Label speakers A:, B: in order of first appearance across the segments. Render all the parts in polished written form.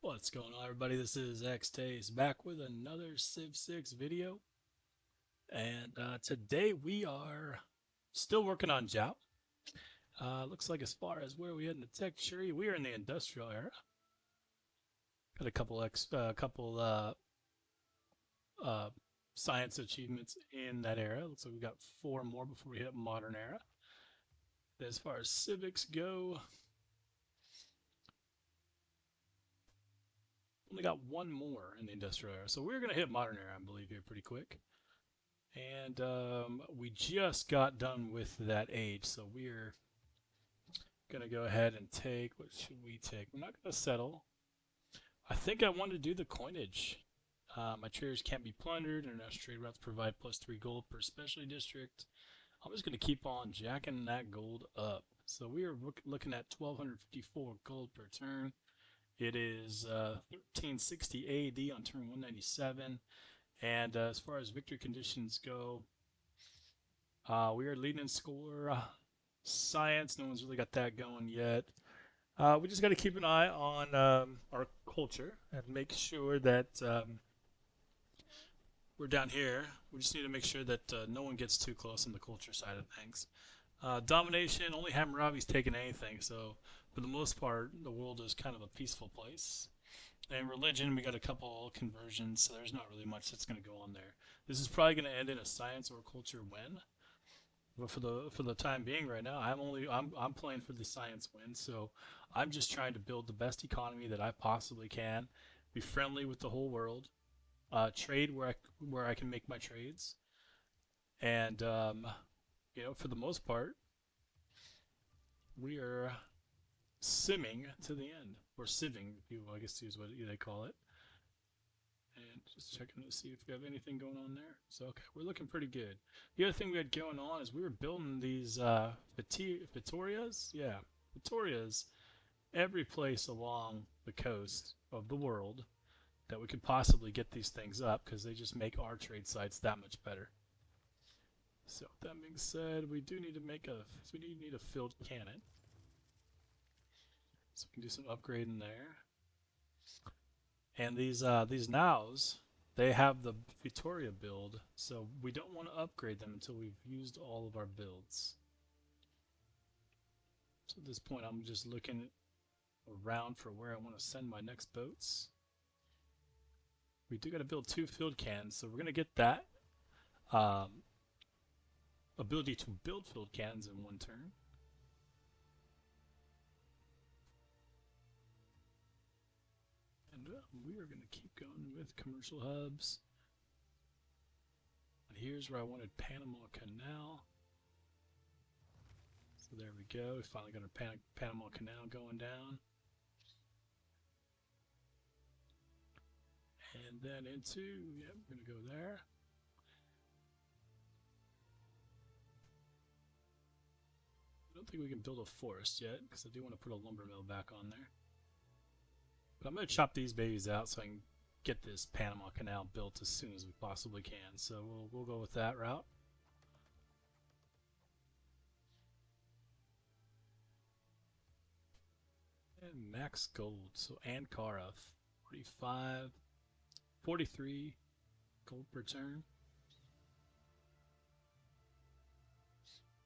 A: What's going on, everybody? This is X-Taste back with another Civ 6 video. And today we are still working on Joao. Looks like as far as where we had in the tech tree, we are in the industrial era. Got a couple uh, science achievements in that era. Looks like we got 4 more before we hit modern era. As far as civics go, only got 1 more in the industrial era. So we're going to hit modern era, I believe, here pretty quick. And we just got done with that age, so we're going to go ahead and take, what should we take? We're not going to settle. I think I want to do the coinage. My traders can't be plundered. International trade routes provide +3 gold per specialty district. I'm just going to keep on jacking that gold up. So we are looking at 1,254 gold per turn. It is 1360 AD on turn 197. And as far as victory conditions go, we are leading in score. Science, no one's really got that going yet. We just got to keep an eye on our culture and make sure that we're down here. We just need to make sure that no one gets too close on the culture side of things. Domination, only Hammurabi's taken anything, so for the most part, the world is kind of a peaceful place. And religion, we got a couple conversions, so there's not really much that's going to go on there. This is probably going to end in a science or culture win. But for the time being right now, I'm playing for the science win, so I'm just trying to build the best economy that I possibly can, be friendly with the whole world, trade where I can make my trades, and for the most part, we are simming to the end, or sieving, if you I guess is what they call it. And just checking to see if we have anything going on there. So, okay, we're looking pretty good. The other thing we had going on is we were building these Vittorias. Yeah, Vittorias every place along the coast of the world that we could possibly get these things up because they just make our trade sites that much better. So, that being said, we do need to need a filled cannon. So we can do some upgrading there. And these nows, they have the Vittoria build, so we don't want to upgrade them until we've used all of our builds. So at this point, I'm just looking around for where I want to send my next boats. We do got to build 2 field cannons, so we're going to get that ability to build field cannons in 1 turn. And we are going to keep going with commercial hubs. And here's where I wanted Panama Canal. So there we go. We finally got our Panama Canal going down. And then into, yep, we're going to go there. I don't think we can build a forest yet because I do want to put a lumber mill back on there. But I'm going to chop these babies out so I can get this Panama Canal built as soon as we possibly can. So we'll go with that route. And max gold. So Ankara, 45, 43 gold per turn.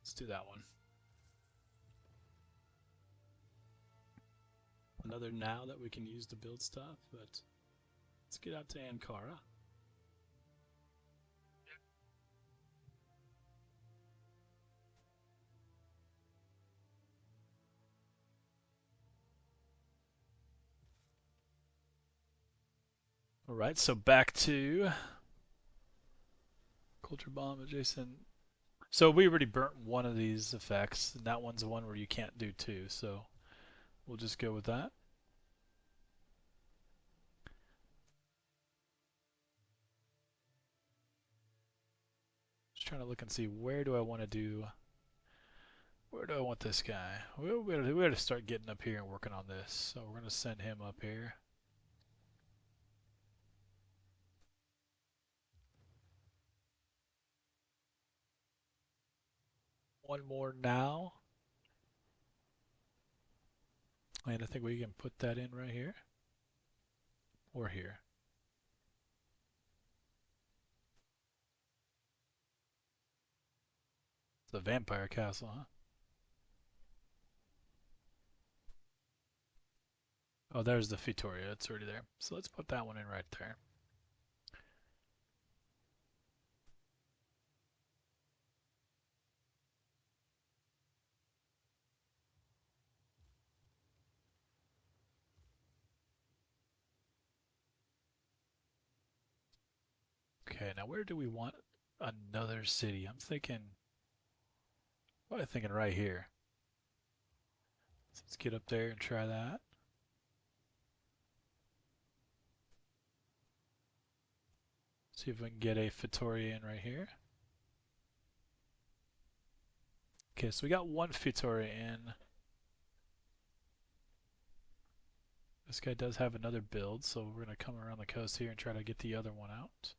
A: Let's do that one. Another now that we can use to build stuff, but let's get out to Ankara. Alright, so back to culture bomb adjacent. So we already burnt one of these effects, and that one's the one where you can't do 2, so we'll just go with that. Just trying to look and see where do I want this guy? We gotta start getting up here and working on this. So we're gonna send him up here. One more now. And I think we can put that in right here. Or here. It's a vampire castle, huh? Oh, there's the Fitoria. It's already there. So let's put that one in right there. Okay, now where do we want another city? I'm thinking, probably thinking right here. So let's get up there and try that. See if we can get a Fitoria in right here. Okay, so we got one Fitoria in. This guy does have another build, so we're going to come around the coast here and try to get the other one out.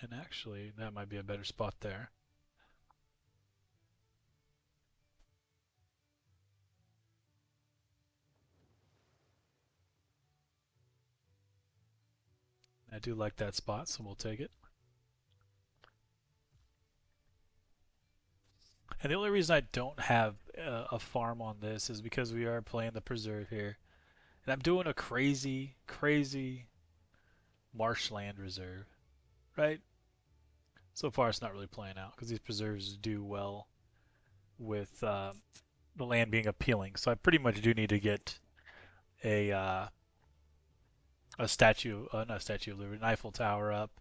A: And actually, that might be a better spot there. I do like that spot, so we'll take it. And the only reason I don't have a farm on this is because we are playing the preserve here. And I'm doing a crazy, crazy marshland reserve, right? So far, it's not really playing out because these preserves do well with the land being appealing. So I pretty much do need to get a uh, a statue, not a Statue of Liberty, an Eiffel Tower up.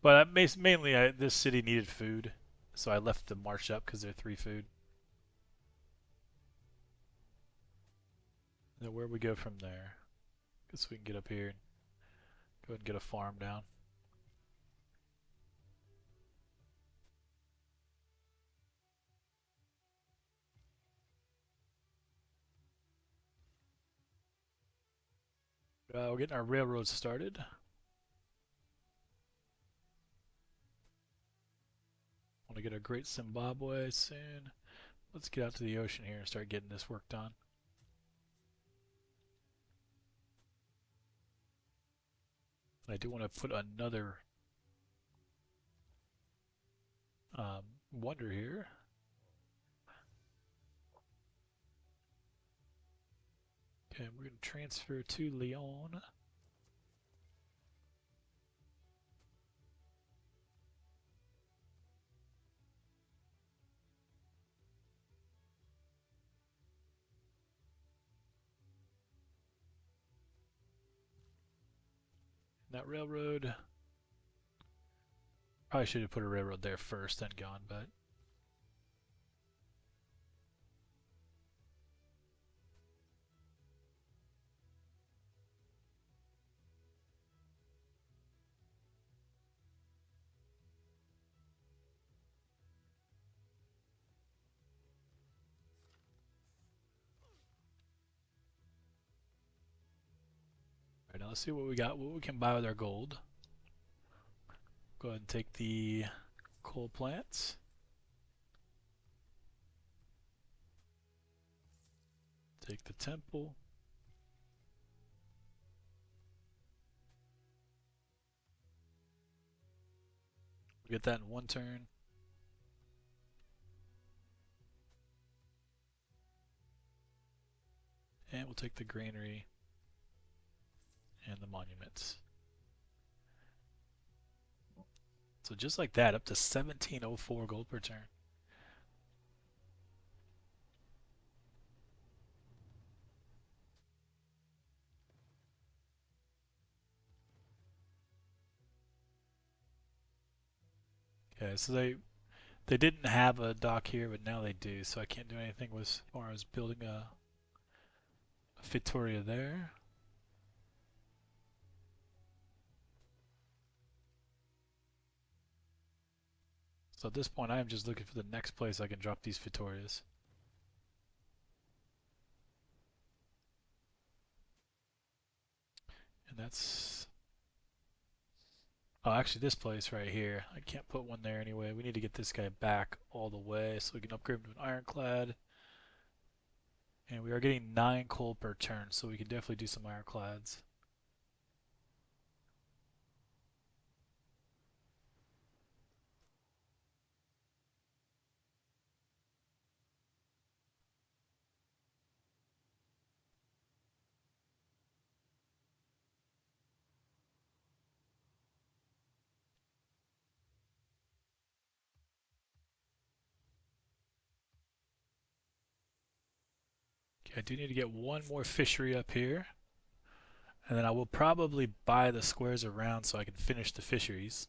A: But mainly, this city needed food, so I left the marsh up because they're 3 food. Now where we go from there? Guess we can get up here and go ahead and get a farm down. We're getting our railroad started. Want to get a Great Zimbabwe soon. Let's get out to the ocean here and start getting this work done. I do want to put another wonder here. Okay, we're going to transfer to Lyon. That railroad, probably should have put a railroad there first, then gone, but right now let's see what we got, what we can buy with our gold. Go ahead and take the coal plants. Take the temple. We'll get that in one turn. And we'll take the granary and the monuments. So just like that, up to 1704 gold per turn. Okay, so they didn't have a dock here, but now they do, so I can't do anything with as far as building a Fitoria there. So at this point, I am just looking for the next place I can drop these Fitorias. And that's... Oh, actually this place right here. I can't put one there anyway. We need to get this guy back all the way so we can upgrade him to an ironclad. And we are getting 9 coal per turn, so we can definitely do some ironclads. Okay, I do need to get one more fishery up here. And then I will probably buy the squares around so I can finish the fisheries.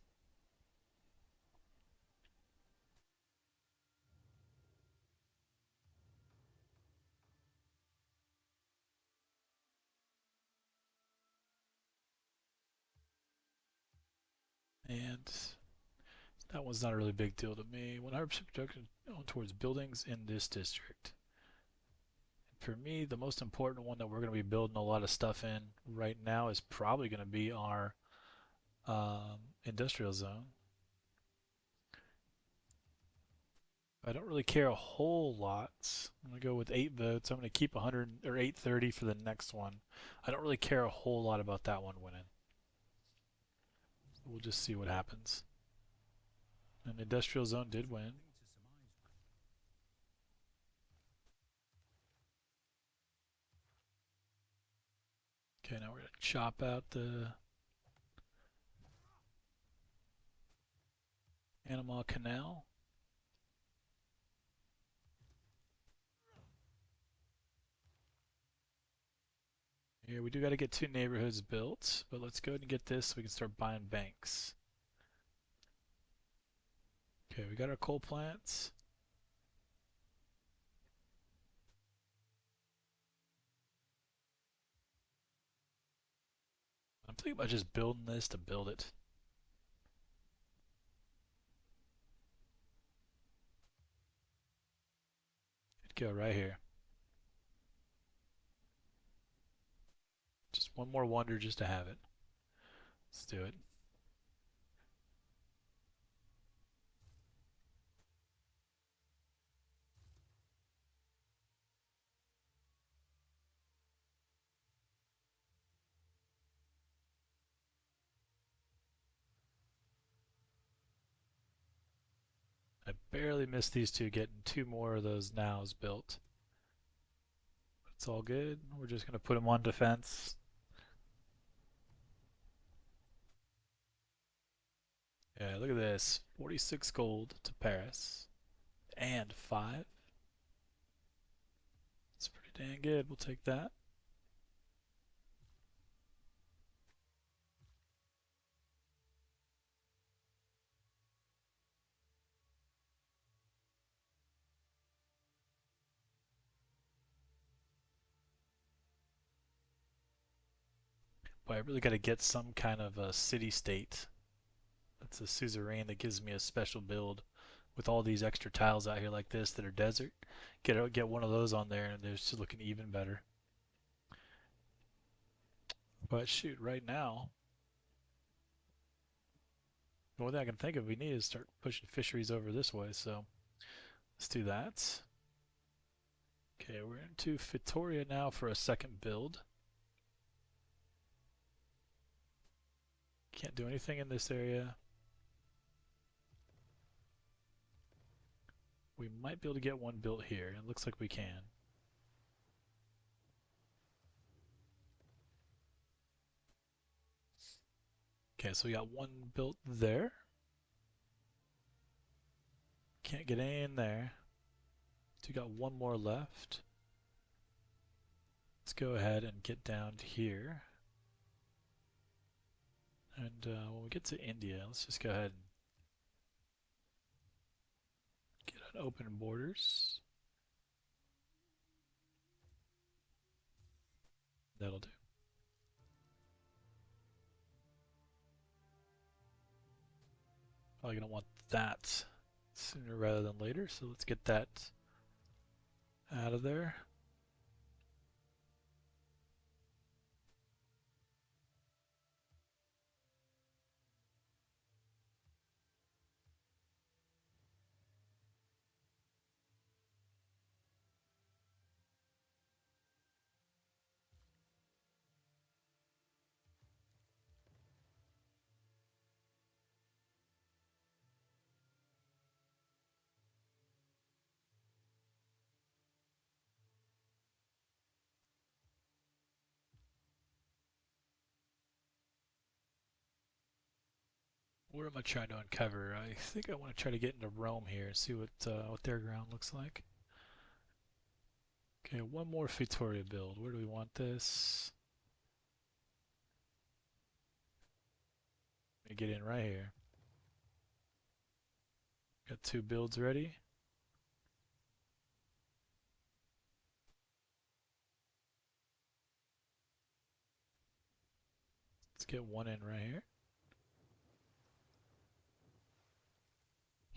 A: And that one's not a really big deal to me. 100% production towards buildings in this district. For me, the most important one that we're going to be building a lot of stuff in right now is probably going to be our industrial zone. I don't really care a whole lot. I'm going to go with 8 votes. I'm going to keep 100 or 830 for the next one. I don't really care a whole lot about that one winning. We'll just see what happens. And industrial zone did win. Okay, now we're going to chop out the Animal Canal. Here, we do got to get 2 neighborhoods built, but let's go ahead and get this so we can start buying banks. Okay, we got our coal plants. I'm thinking about just building this to build it. It'd go right here. Just one more wonder just to have it. Let's do it. I barely missed these two getting 2 more of those nows built. But it's all good. We're just going to put them on defense. Yeah, look at this. 46 gold to Paris. And 5. It's pretty dang good. We'll take that. But I really got to get some kind of a city-state that's a suzerain that gives me a special build with all these extra tiles out here like this that are desert. Get one of those on there and they're just looking even better. But shoot, right now, the only thing I can think of we need is start pushing fisheries over this way, so let's do that. Okay, we're into Victoria now for a second build. Can't do anything in this area. We might be able to get one built here. It looks like we can. Okay, so we got one built there. Can't get any in there. So we got one more left. Let's go ahead and get down to here. And when we get to India, let's just go ahead and get an open borders. That'll do. Probably going to want that sooner rather than later, so let's get that out of there. Where am I trying to uncover? I think I want to try to get into Rome here and see what their ground looks like. Okay, one more Vittoria build. Where do we want this? Let me get in right here. Got two builds ready. Let's get one in right here.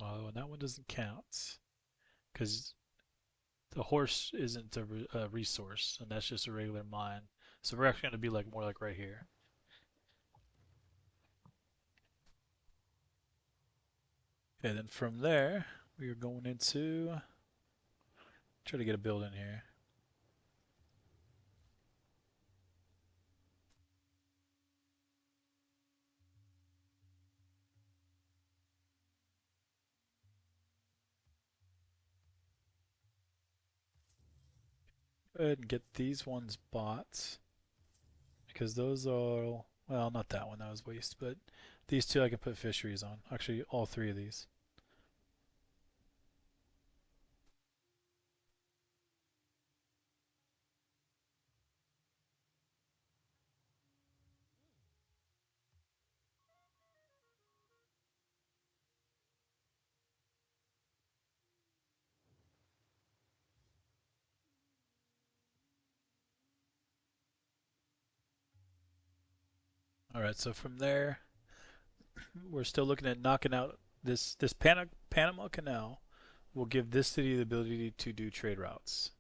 A: Oh, and that one doesn't count because the horse isn't a resource, and that's just a regular mine. So we're actually going to be like more like right here. Okay, then from there we are going into try to get a build in here. Go ahead and get these ones bought because those are well, not that one, that was waste, but these two I can put fisheries on. Actually, all three of these. All right, so from there we're still looking at knocking out this Panama Canal will give this city the ability to do trade routes.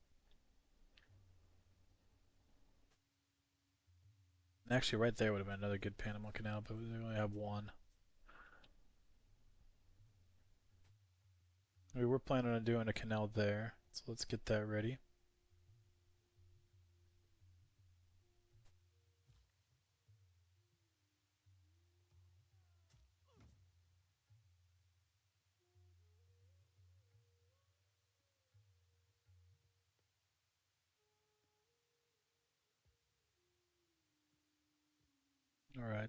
A: Actually, right there would have been another good Panama Canal, but we only have one. We were planning on doing a canal there, so let's get that ready. All right. I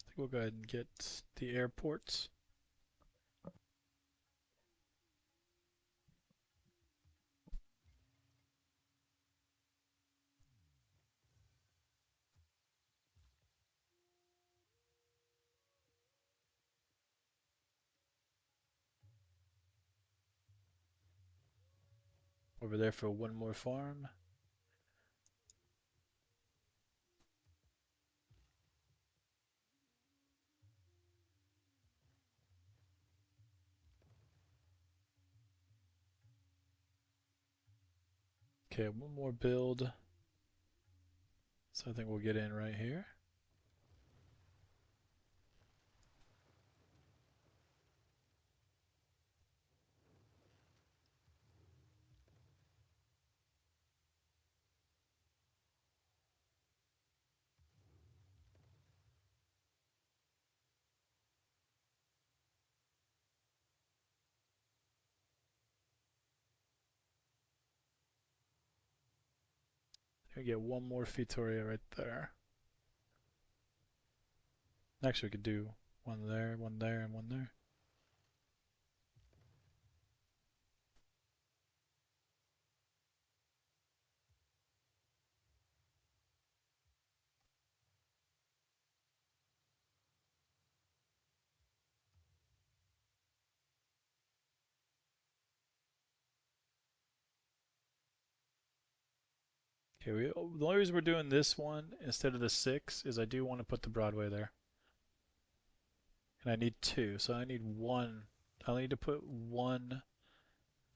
A: think we'll go ahead and get the airport. Over there for one more farm. Okay, one more build. So I think we'll get in right here. We get one more Fitoria right there. Actually, we could do one there, and one there. Okay, the only reason we're doing this one instead of the 6 is I do want to put the Broadway there. And I need two, so I need one. I need to put one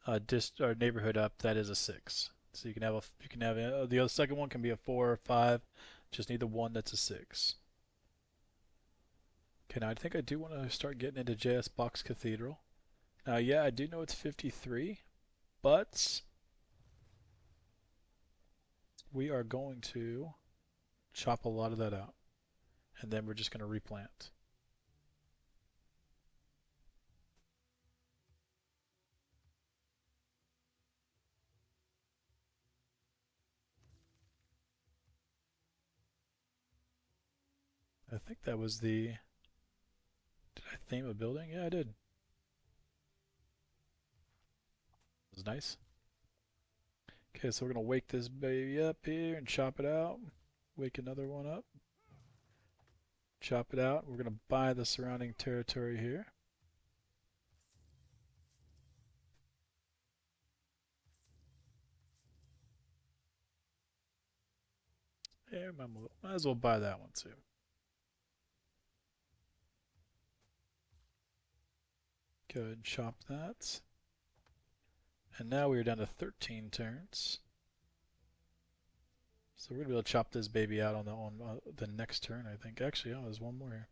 A: or neighborhood up that is a 6. So the other second one can be a 4 or 5. Just need the one that's a 6. Okay, now I think I do want to start getting into JS Box Cathedral. Now, yeah, I do know it's 53, but we are going to chop a lot of that out, and then we're just going to replant. I think that was the. Did I theme a building? Yeah, I did. It was nice. Okay, so we're gonna wake this baby up here and chop it out. Wake another one up. Chop it out. We're gonna buy the surrounding territory here. Yeah, might as well buy that one too. Go ahead and chop that. And now we're down to 13 turns. So we're gonna be able to chop this baby out on the next turn, I think. Actually, oh, there's one more here.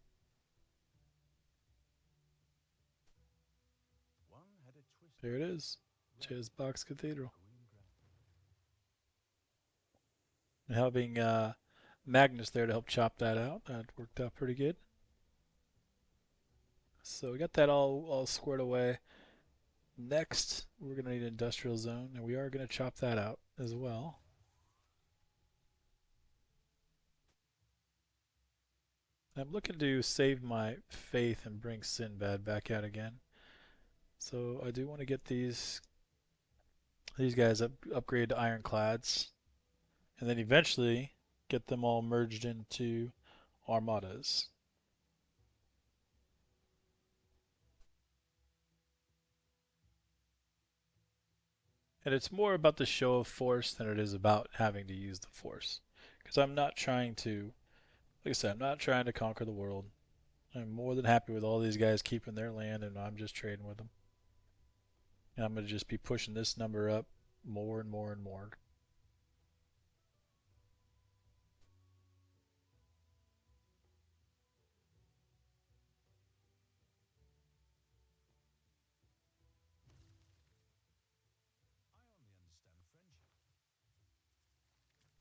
A: There it is. Jazz Box Cathedral. And having Magnus there to help chop that out, that worked out pretty good. So we got that all squared away. Next, we're gonna need an industrial zone, and we are gonna chop that out as well. I'm looking to save my faith and bring Sinbad back out again. So I do want to get these guys upgrade to ironclads, and then eventually get them all merged into armadas. And it's more about the show of force than it is about having to use the force. Because I'm not trying to, like I said, I'm not trying to conquer the world. I'm more than happy with all these guys keeping their land, and I'm just trading with them. And I'm going to just be pushing this number up more and more and more.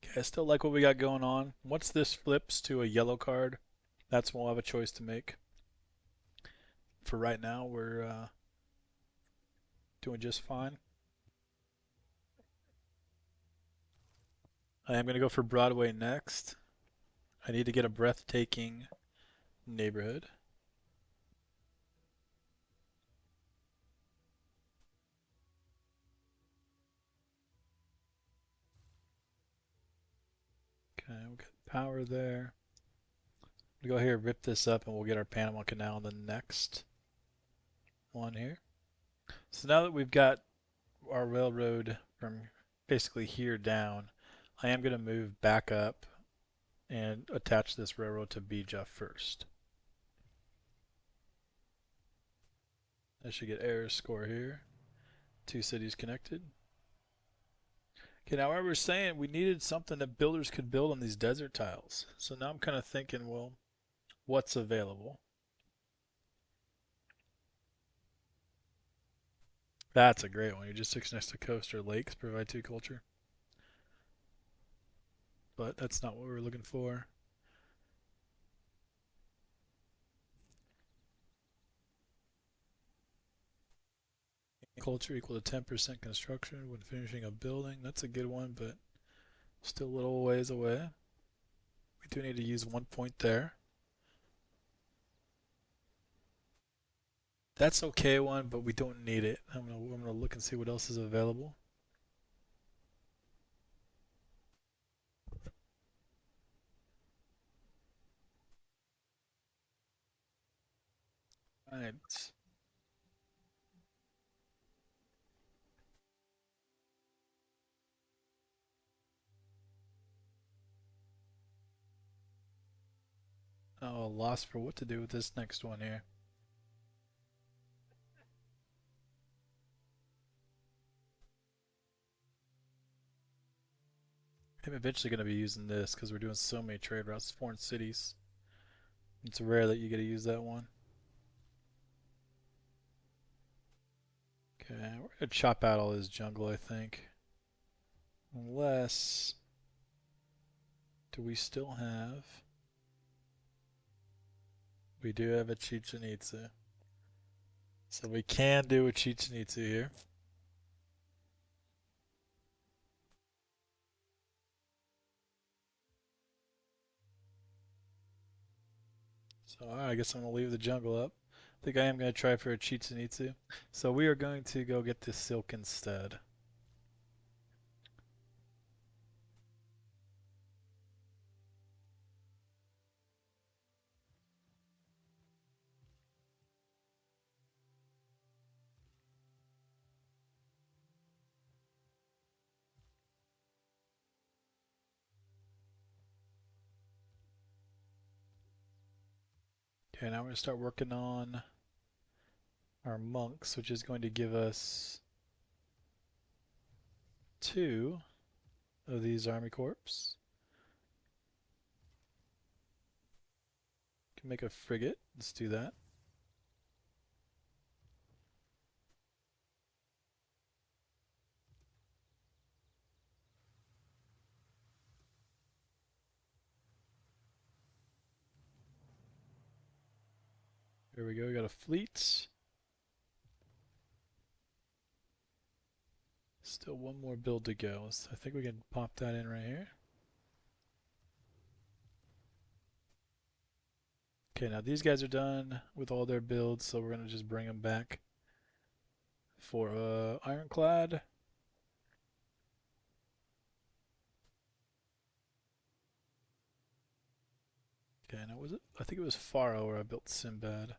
A: Okay, I still like what we got going on. Once this flips to a yellow card, that's when we'll have a choice to make. For right now, we're doing just fine. I am going to go for Broadway next. I need to get a breathtaking neighborhood. Okay, we got power there. We go here, rip this up, and we'll get our Panama Canal in the next one here. So now that we've got our railroad from basically here down, I am going to move back up and attach this railroad to Bija first. I should get error score here. Two cities connected. Okay, now I was saying we needed something that builders could build on these desert tiles. So now I'm kind of thinking, well, what's available? That's a great one. You just sits next to coast or lakes, provide two culture. But that's not what we were looking for. Culture equal to 10% construction when finishing a building. That's a good one, but still a little ways away. We do need to use 1 point there. That's okay one, but we don't need it. I'm gonna look and see what else is available. Right. Oh, lost for what to do with this next one here. I'm eventually going to be using this because we're doing so many trade routes, foreign cities. It's rare that you get to use that one. Okay, we're going to chop out all this jungle, I think. Unless... Do we still have... We do have a Chichen Itza. So we can do a Chichen Itza here. So I guess I'm gonna leave the jungle up. I think I am gonna try for a Chitsunitsu. So we are going to go get the silk instead. Okay, now we're gonna start working on our monks, which is going to give us two of these army corps. Can make a frigate. Let's do that. There we go. We got a fleet. Still one more build to go. So I think we can pop that in right here. Okay, now these guys are done with all their builds, so we're gonna just bring them back for ironclad. Okay, now was it? I think it was Faro where I built Sinbad.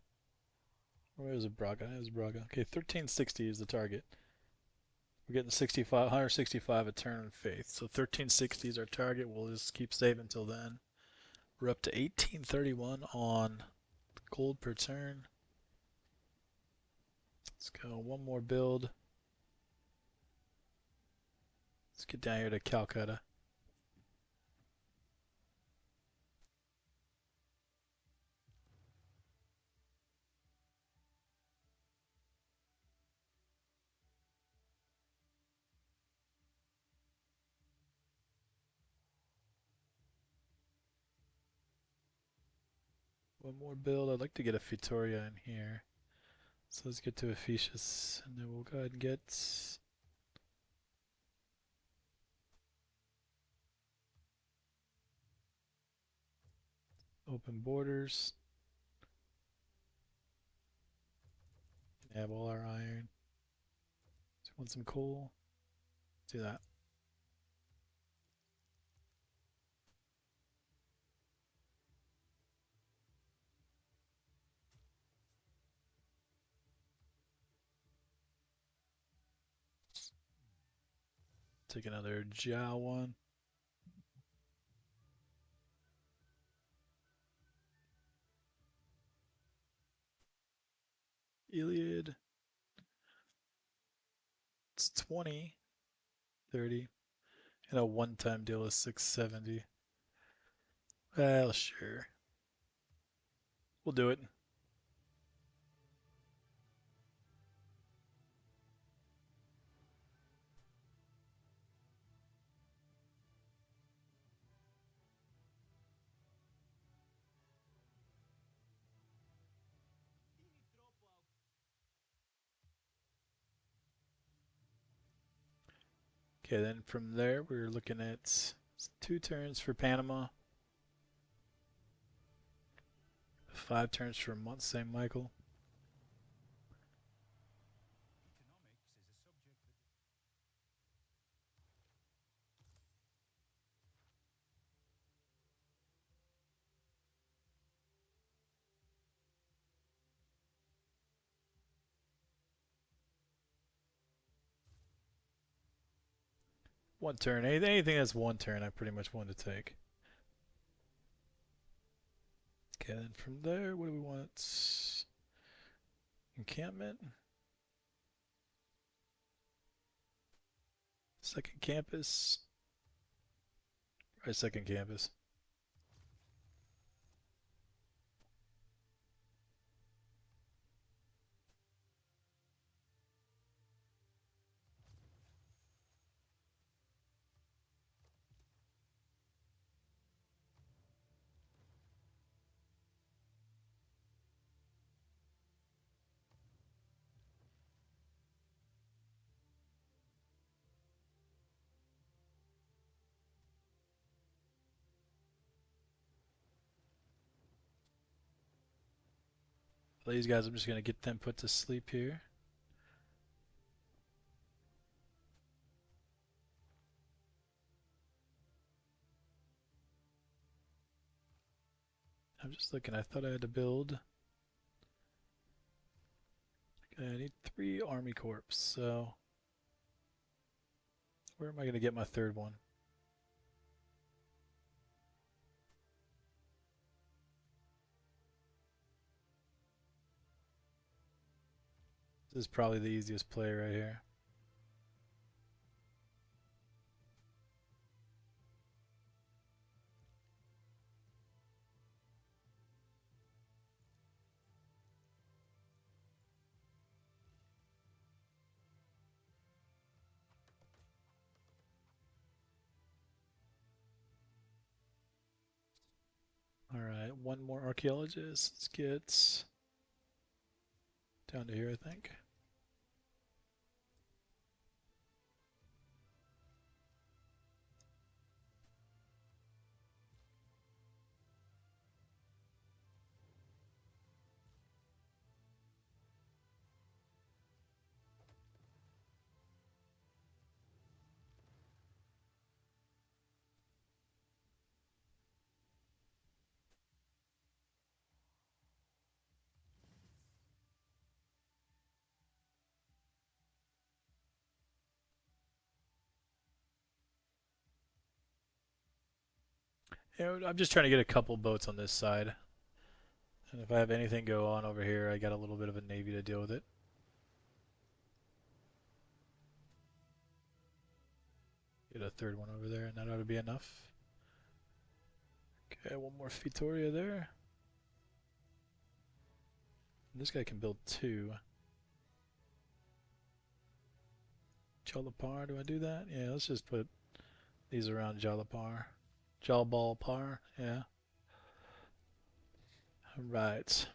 A: Or was it Braga? It was Braga. Okay, 1360 is the target. We're getting 65, 165 a turn in faith. So 1360 is our target. We'll just keep saving until then. We're up to 1831 on gold per turn. Let's go one more build. Let's get down here to Calcutta. One more build. I'd like to get a Fitoria in here. So let's get to Ephesus, and then we'll go ahead and get open borders. Have all our iron. So want some coal? Do that. Take another Joao one. Iliad. It's 20, 30, and a one-time deal is 670. Well, sure. We'll do it. Okay, then from there we're looking at 2 turns for Panama, 5 turns for Mont Saint Michael. One turn. Anything that's 1 turn, I pretty much want to take. Okay, then from there, what do we want? Encampment. Second campus. Right, second campus. These guys, I'm just going to get them put to sleep here. I'm just looking. I thought I had to build. Okay, I need 3 army corps. So where am I going to get my third one? This is probably the easiest play right here. All right, one more archaeologist. Let's get down to here, I think. I'm just trying to get a couple boats on this side. And if I have anything go on over here, I got a little bit of a navy to deal with it. Get a third one over there, and that ought to be enough. Okay, one more Vitoria there. And this guy can build 2. Jalapar, do I do that? Yeah, let's just put these around Jalapar. Jalbalpar, yeah. Right.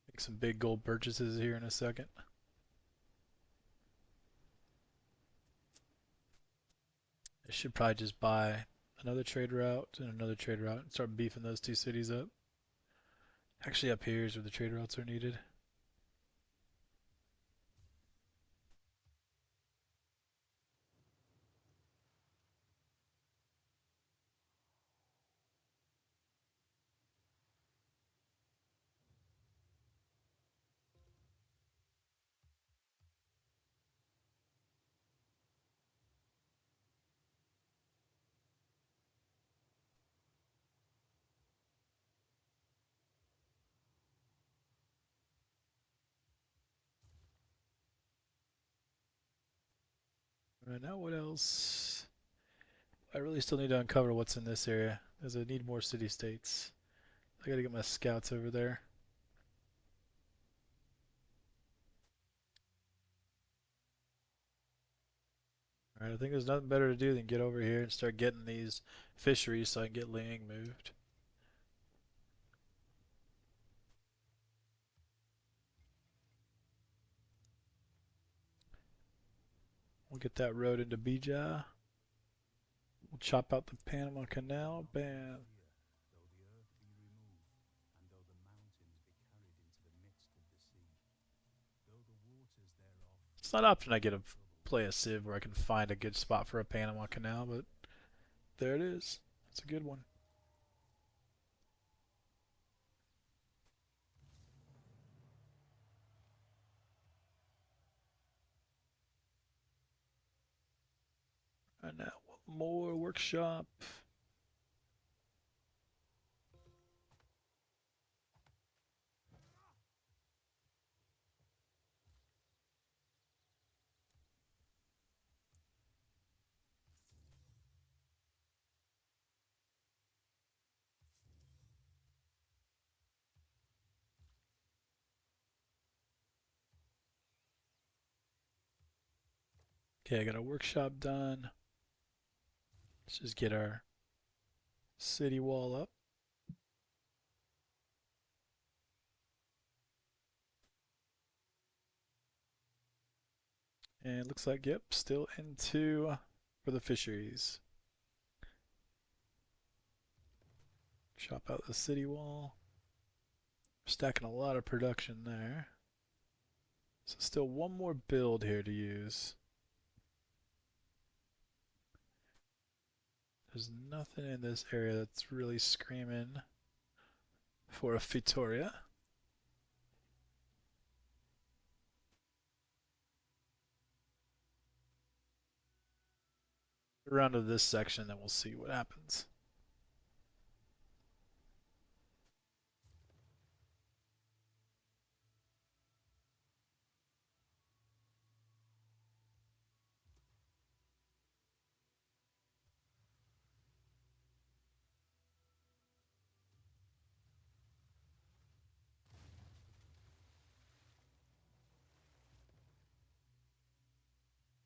A: Make some big gold purchases here in a second. I should probably just buy another trade route and another trade route and start beefing those 2 cities up. Actually, up here is where the trade routes are needed. Right now, what else? I really still need to uncover what's in this area, as I need more city-states. I gotta get my scouts over there. Alright, I think there's nothing better to do than get over here and start getting these fisheries so I can get Liang moved. We'll get that road into Bija. We'll chop out the Panama Canal. Bam. It's not often I get to play a Civ where I can find a good spot for a Panama Canal, but there it is. It's a good one. And now more workshop. Okay, I got a workshop done. Let's just get our city wall up. And it looks like, yep, still into for the fisheries. Chop out the city wall. Stacking a lot of production there. So still one more build here to use. There's nothing in this area that's really screaming for a Fitoria. Around to this section, then we'll see what happens.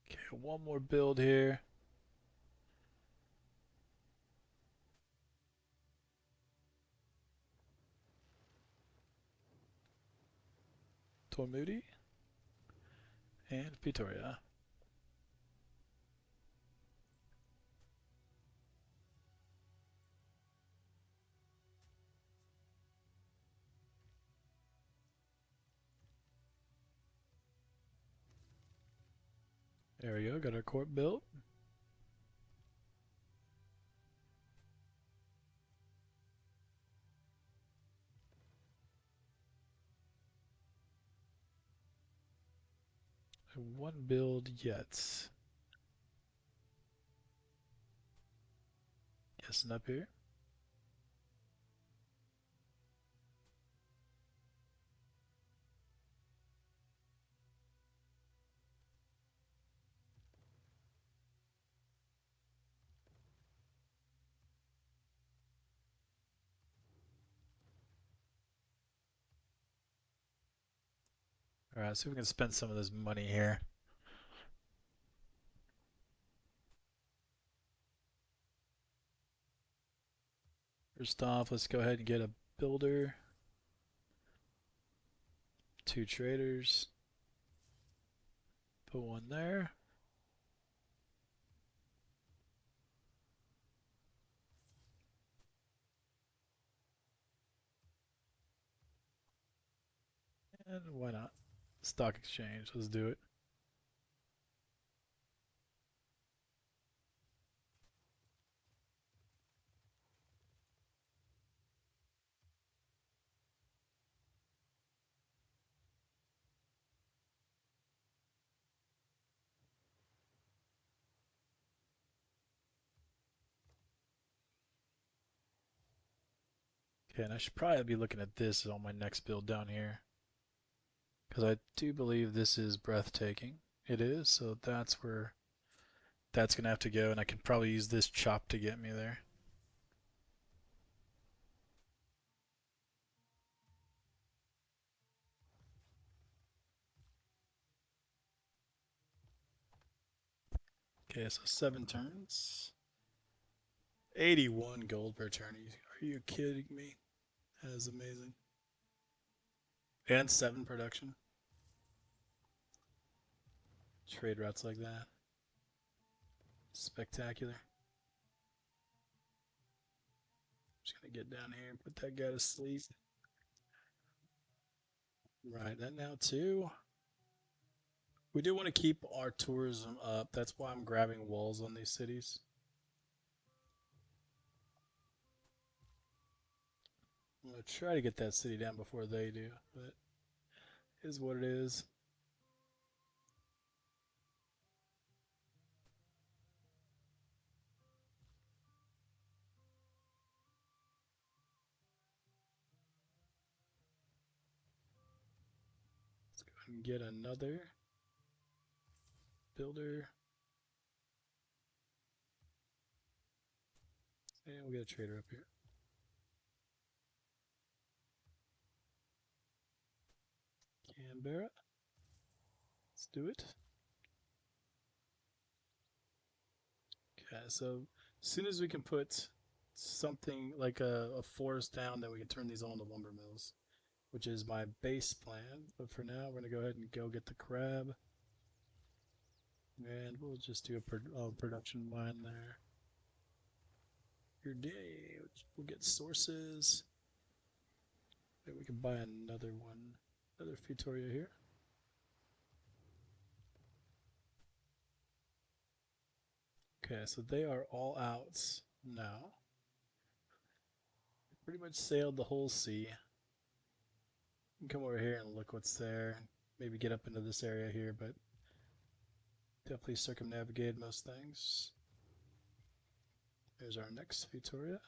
A: Okay, one more build here. Tormudi and Fitoria. There we go, got our court built. One build yet. Guessing up here. Alright, so we can spend some of this money here. First off, let's go ahead and get a builder. 2 traders. Put one there. And why not? Stock exchange, let's do it. Okay, and I should probably be looking at this on my next build down here. Because I do believe this is breathtaking. It is, so that's where that's going to have to go, and I can probably use this chop to get me there. Okay, so 7 turns. 81 gold per turn. Are you kidding me? That is amazing. And 7 production. Trade routes like that. Spectacular. Just gonna get down here and put that guy to sleep. Right, that now too. We do want to keep our tourism up. That's why I'm grabbing walls on these cities. I'm gonna try to get that city down before they do, but it is what it is. Let's go ahead and get another builder. And we'll get a trader up here. Canberra. Let's do it. Okay, so as soon as we can put something like a forest down, then we can turn these all into lumber mills, which is my base plan. But for now, we're gonna go ahead and go get the crab, and we'll just do a production line there. Your day, we'll get sources. Maybe we can buy another one, another Futoria here. Okay, so they are all out now. Pretty much sailed the whole sea. You can come over here and look what's there. Maybe get up into this area here, but definitely circumnavigated most things. There's our next Futoria.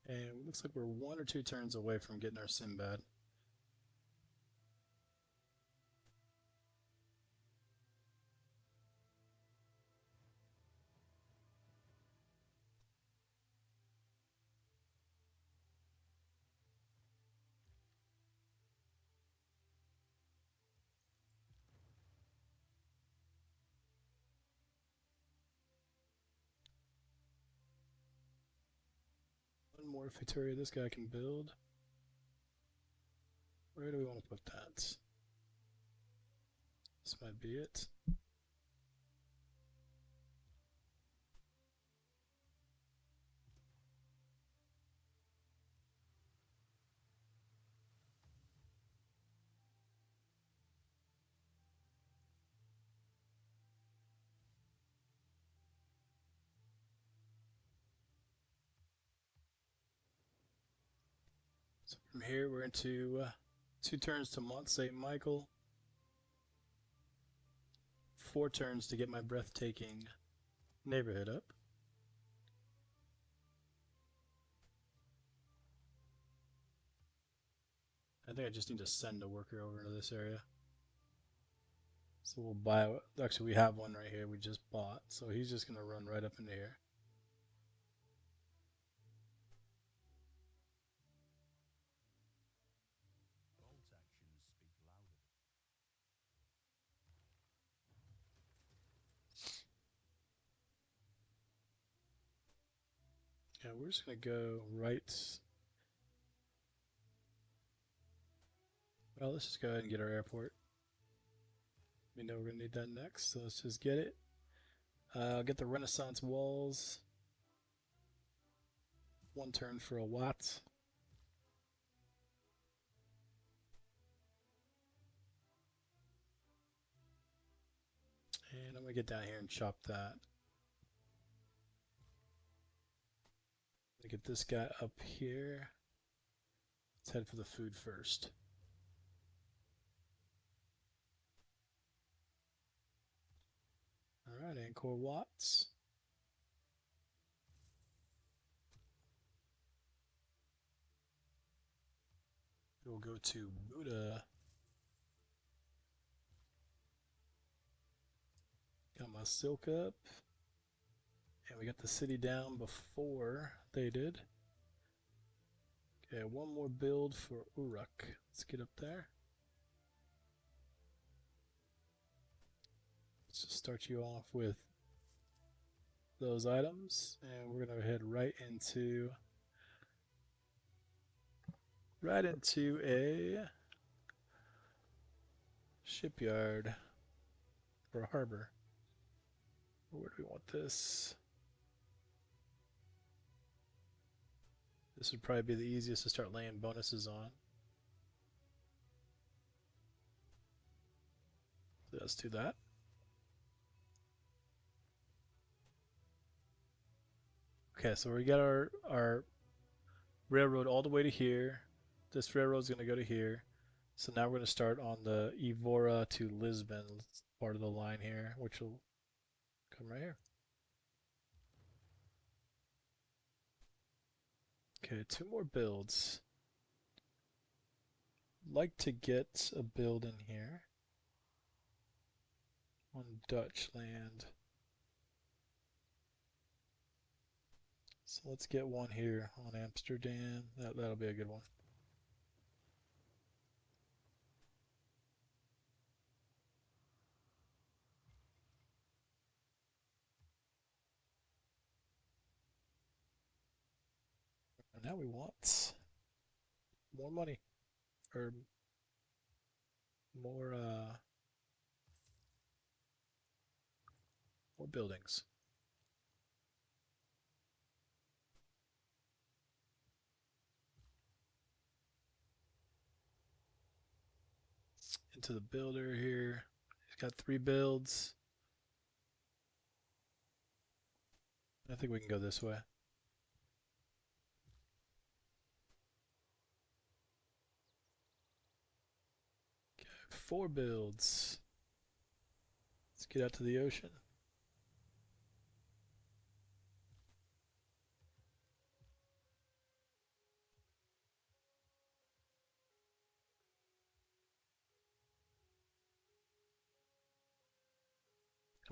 A: And it looks like we're 1 or 2 turns away from getting our Sinbad. One more Futoria this guy can build. Where do we want to put that? This might be it. So from here, we're into 2 turns to Mont St. Michael, 4 turns to get my breathtaking neighborhood up. I think I just need to send a worker over into this area. So we'll buy, actually we have one right here we just bought, so he's just gonna run right up into here. Yeah, we're just gonna go right. Well, let's just go ahead and get our airport. We know we're gonna need that next, so let's just get it. I'll get the Renaissance walls. 1 turn for a watt. And I'm gonna get down here and chop that. Get this guy up here. Let's head for the food first. Alright, Angkor Watts. We'll go to Buddha. Got my silk up. And we got the city down before they did. Okay, one more build for Uruk. Let's get up there. Let's just start you off with those items, and we're gonna head right into a shipyard or a harbor. Where do we want this? This would probably be the easiest to start laying bonuses on. So let's do that. Okay, so we got our railroad all the way to here. This railroad's going to go to here. So now we're going to start on the Evora to Lisbon part of the line here, which will come right here. Okay, 2 more builds. Like to get a build in here on Dutch land. So let's get one here on Amsterdam. That'll be a good one. And now we want more money or more more buildings. Into the builder here. He's got 3 builds. I think we can go this way. Okay, 4 builds. Let's get out to the ocean.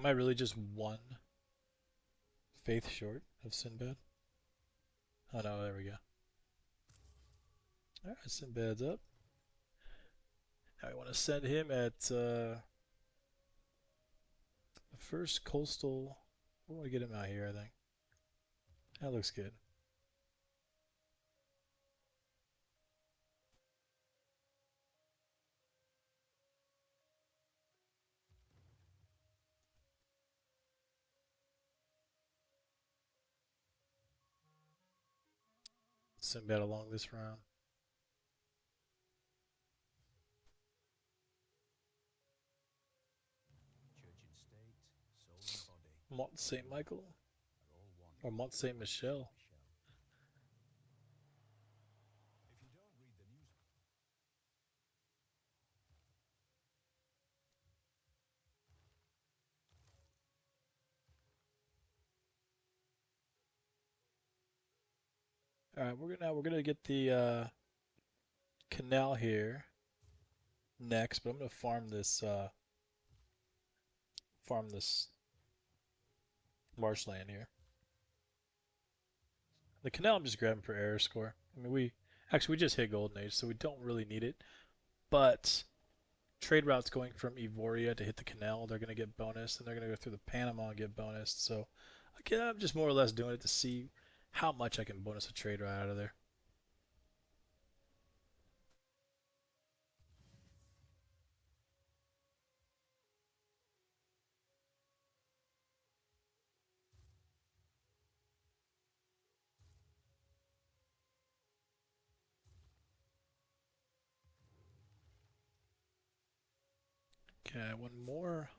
A: Am I really just one faith short of Sinbad? Oh no, there we go. Alright, Sinbad's up. Now we want to send him at the first coastal. We want to get him out here, I think. That looks good. Sinbad along this round. Mont Saint Michael or Mont Saint Michel. All right, we're gonna get the canal here next, but I'm gonna farm this marshland here. The canal I'm just grabbing for error score. I mean, we just hit Golden Age, so we don't really need it. But trade routes going from Evoria to hit the canal, they're gonna get bonus, and they're gonna go through the Panama and get bonus. So, again, I'm just more or less doing it to see how much I can bonus a trade route out of there. Okay, one more.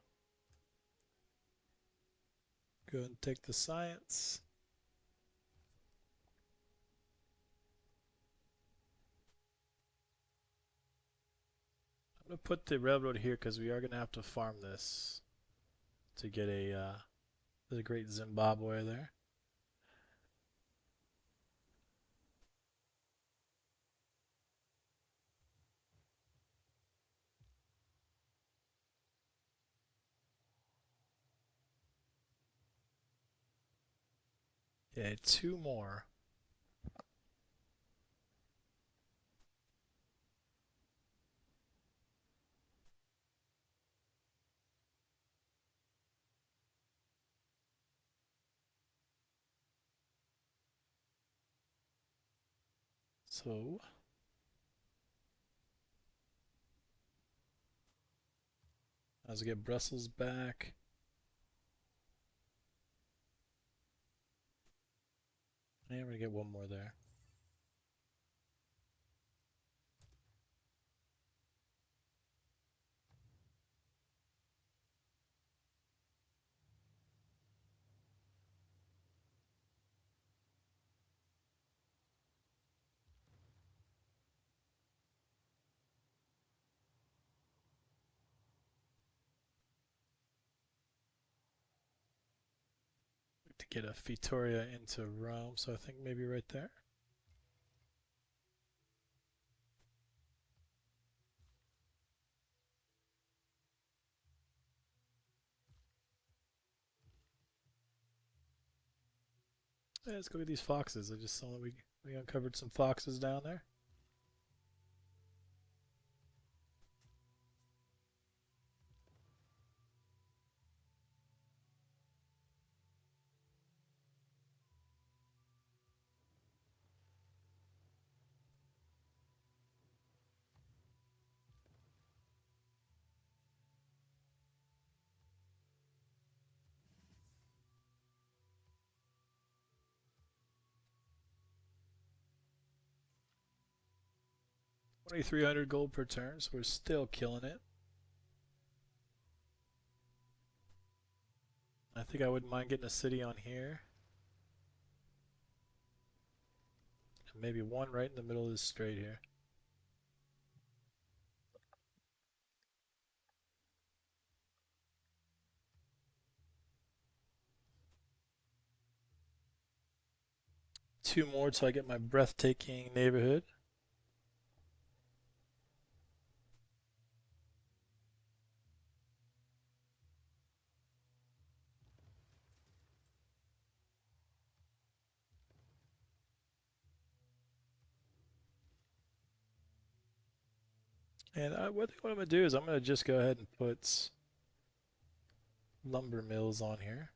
A: Go ahead and take the science. I'm gonna put the railroad here because we are gonna have to farm this to get the great Zimbabwe there. Yeah, 2 more. So as we get Brussels back, and we're gonna get one more there. To get a Vittoria into Rome, so I think maybe right there. Yeah, let's go get these foxes. I just saw that we uncovered some foxes down there. 2,300 gold per turn, so we're still killing it. I think I wouldn't mind getting a city on here. And maybe one right in the middle of this straight here. Two more till I get my breathtaking neighborhood. And what I'm going to do is I'm going to just go ahead and put lumber mills on here.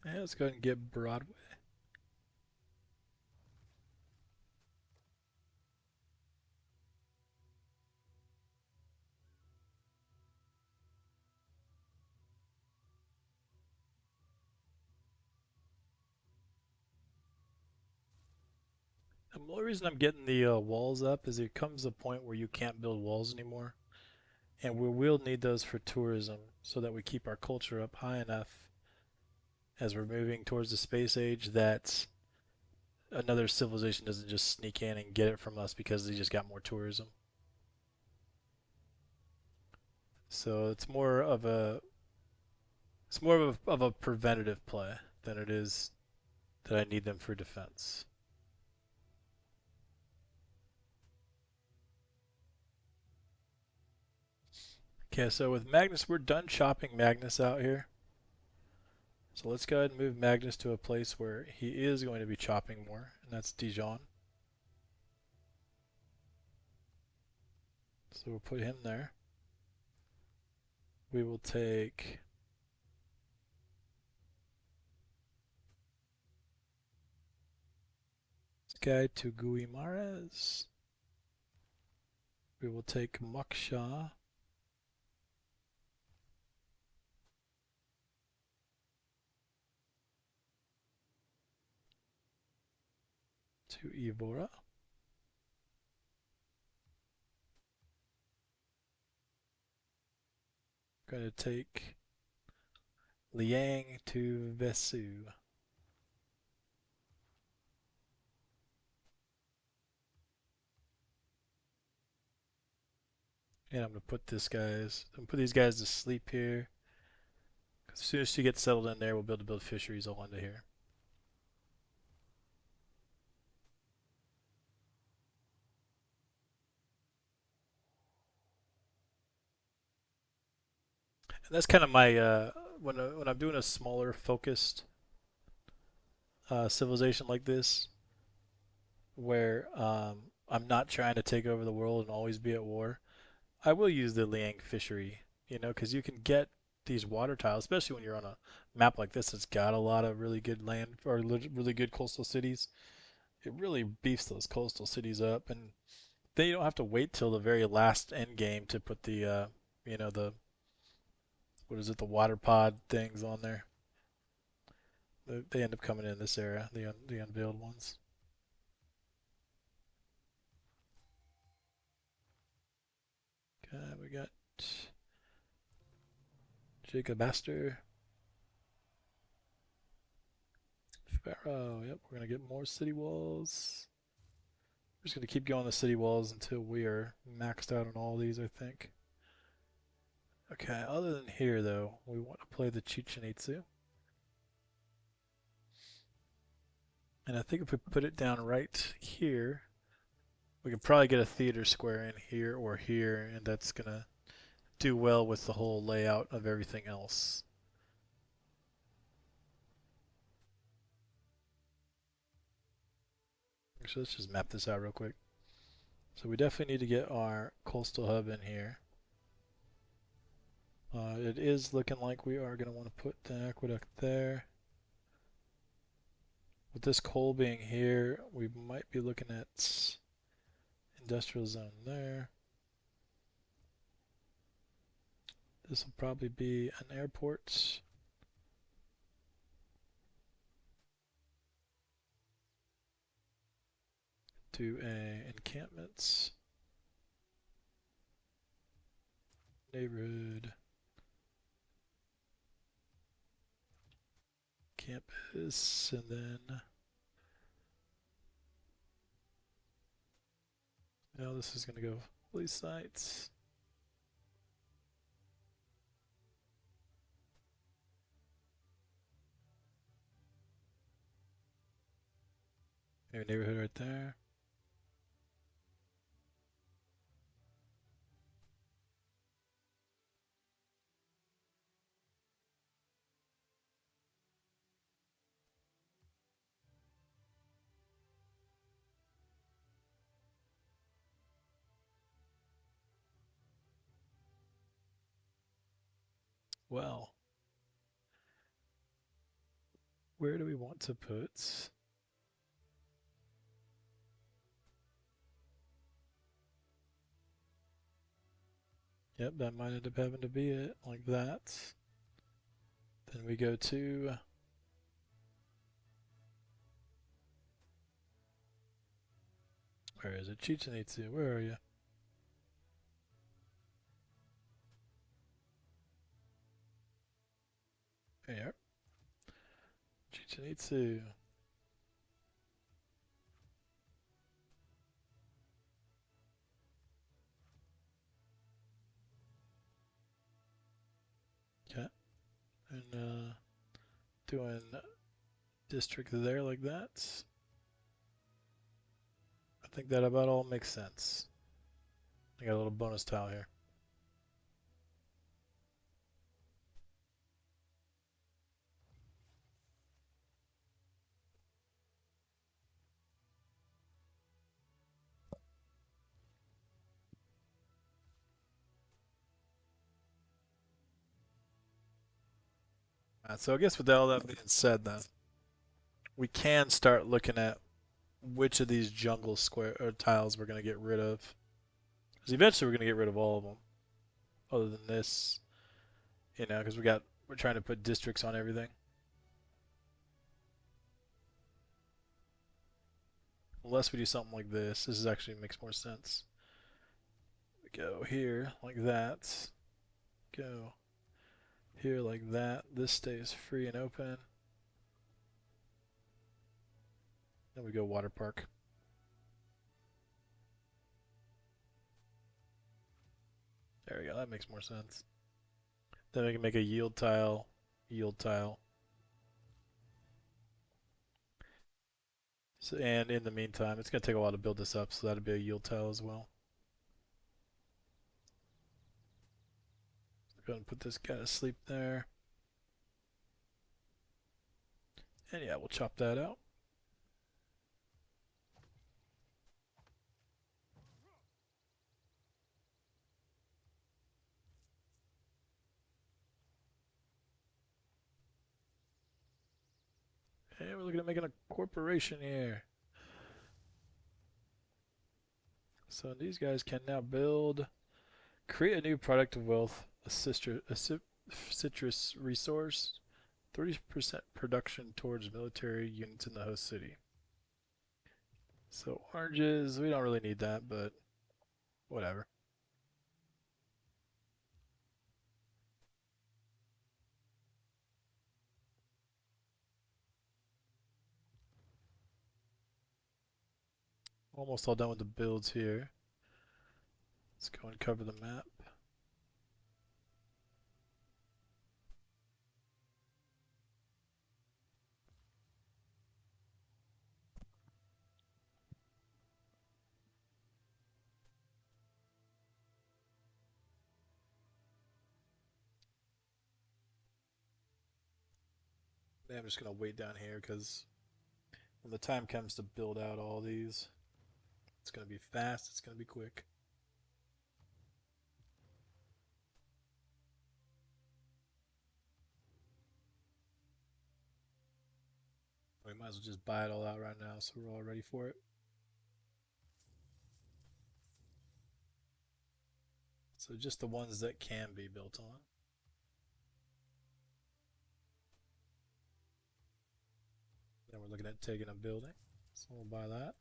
A: And let's go ahead and get Broadway. The only reason I'm getting the walls up is there comes a point where you can't build walls anymore. And we will need those for tourism so that we keep our culture up high enough as we're moving towards the space age that another civilization doesn't just sneak in and get it from us because they just got more tourism. So it's more of a preventative play than it is that I need them for defense. Okay, so with Magnus, we're done chopping Magnus out here. So let's go ahead and move Magnus to a place where he is going to be chopping more, and that's Dijon. So we'll put him there. We will take this guy to Guimares. We will take Moksha. To Evora. Going to take Liang to Vesu. And I'm gonna put these guys to sleep here. As soon as she gets settled in there, we'll be able to build fisheries all under here. And that's kind of my when I'm doing a smaller focused civilization like this, where I'm not trying to take over the world and always be at war. I will use the Liang fishery, because you can get these water tiles, especially when you're on a map like this that's got a lot of really good land or really good coastal cities. It really beefs those coastal cities up, and then you don't have to wait till the very last end game to put the what is it, the water pod things on there. They end up coming in this era, the unveiled ones. Okay, we got Jacob Astor. Sparrow. Yep, we're gonna get more city walls. We're just gonna keep going the city walls until we are maxed out on all these, I think. Okay, other than here though, we want to play the Chichen Itzu. And I think if we put it down right here, we could probably get a theater square in here or here, and that's gonna do well with the whole layout of everything else. So let's just map this out real quick. So we definitely need to get our coastal hub in here. It is looking like we are going to want to put the aqueduct there. With this coal being here, we might be looking at industrial zone there. This will probably be an airport. Do a encampments. Neighborhood. Campus, and then now this is going to go police sites. Maybe neighborhood right there. Well, where do we want to put? Yep, that might end up having to be it, like that. Then we go to where is it? Chichen Itzu, where are you? There you are. Chichen Itzu. Okay. And doing district there like that. I think that about all makes sense. I got a little bonus tile here. So I guess with all that being said, then we can start looking at which of these jungle square or tiles we're gonna get rid of. Because eventually we're gonna get rid of all of them, other than this, because we're trying to put districts on everything. Unless we do something like this, this is actually makes more sense. We go here like that. Go here like that. This stays free and open. Then we go water park. There we go. That makes more sense. Then we can make a yield tile, yield tile. So, and in the meantime, it's going to take a while to build this up, so that'll be a yield tile as well. Go ahead and put this guy to sleep there. And yeah, we'll chop that out. Hey, we're looking at making a corporation here. So these guys can now create a new product of wealth, a citrus resource, 30% production towards military units in the host city. So oranges, we don't really need that, but whatever. Almost all done with the builds here. Let's go and cover the map. I'm just gonna wait down here because when the time comes to build out all these, it's gonna be fast. It's gonna be quick. We might as well just buy it all out right now, so we're all ready for it. So just the ones that can be built on. Then we're looking at taking a building, so we'll buy that.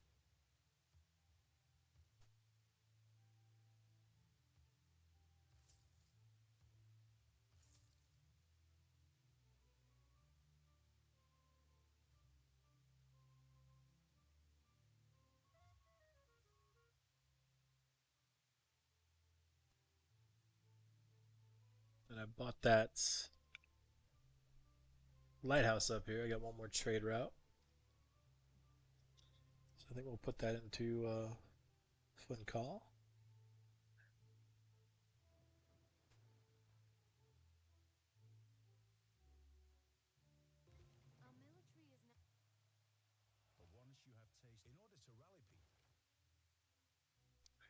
A: And I bought that lighthouse up here. I got one more trade route. So I think we'll put that into Flynn Call.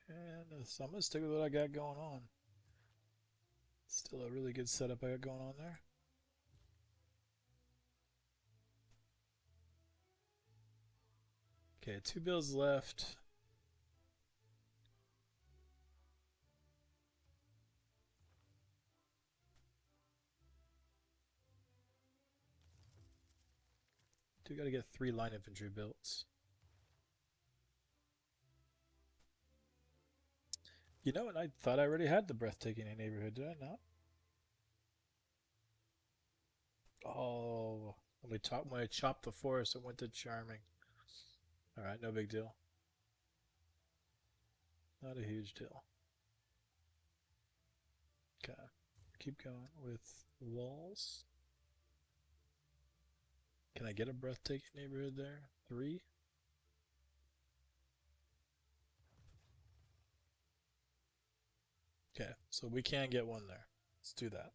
A: And so I'm going to stick with what I got going on. Still a really good setup I got going on there. Okay, 2 bills left. Do got to get 3 line infantry built. You know what? I thought I already had the breathtaking neighborhood, did I not? Oh, when I chopped the forest, it went to charming. All right, no big deal. Not a huge deal. Okay, keep going with walls. Can I get a breathtaking neighborhood there? 3. Okay, so we can get one there. Let's do that.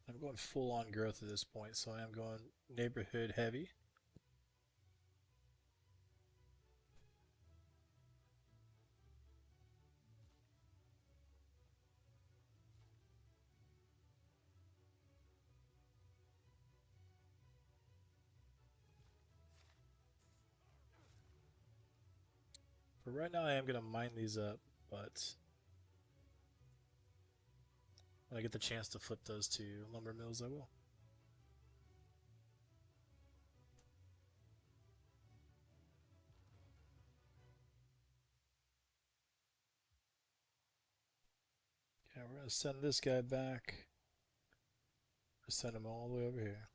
A: I'm going full on growth at this point, so I am going neighborhood heavy. For right now, I am going to mine these up, but when I get the chance to flip those to lumber mills, I will. Okay, we're going to send this guy back. Send him all the way over here.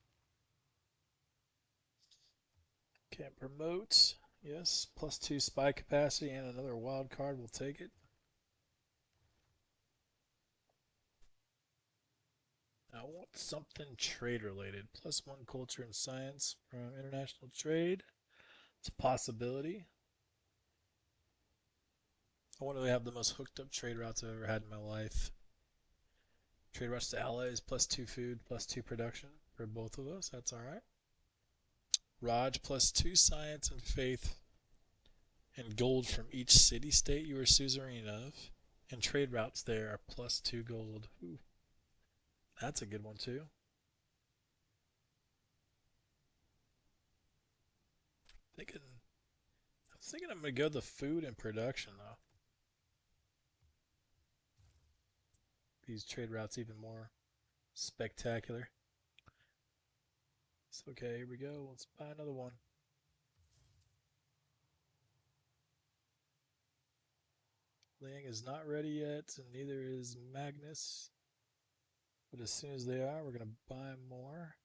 A: Can't promote. Yes, +2 spy capacity and another wild card. We'll take it. I want something trade related. +1 culture and science from international trade. It's a possibility. I want to have the most hooked up trade routes I've ever had in my life. Trade routes to allies, +2 food, +2 production for both of us. That's alright. Raj, +2 science and faith and gold from each city state you are suzerain of. And trade routes there are +2 gold. Ooh, that's a good one too. Thinking, I was thinking I'm gonna go the food and production though. These trade routes even more spectacular. It's okay. Here we go. Let's buy another one.
B: Liang is not ready yet, and neither is Magnus. But as soon as they are, we're going to buy more.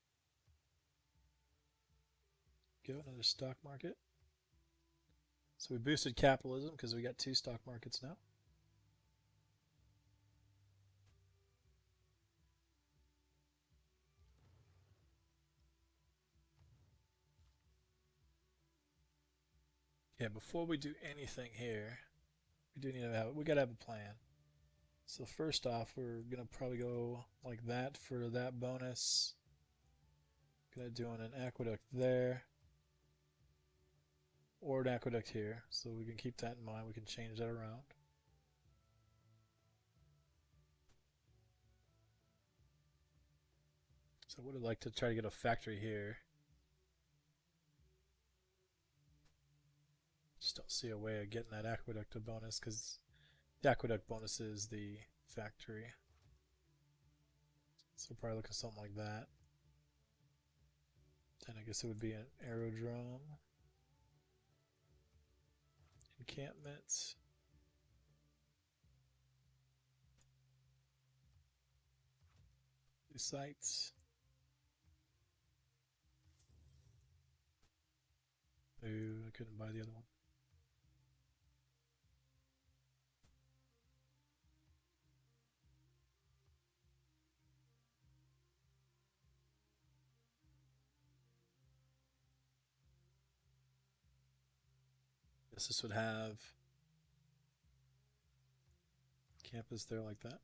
B: Go, another stock market. So we boosted capitalism because we got 2 stock markets now. Yeah, before we do anything here, we gotta have a plan. So first off, we're gonna probably go like that for that bonus. Gonna do an aqueduct there or an aqueduct here, so we can keep that in mind. We can change that around. So I would have liked to try to get a factory here. Just don't see a way of getting that aqueduct a bonus because the aqueduct bonus is the factory. So we'll probably look at something like that. Then I guess it would be an aerodrome. Encampments. Two sites. Ooh, I couldn't buy the other one. Guess this would have campus there like that.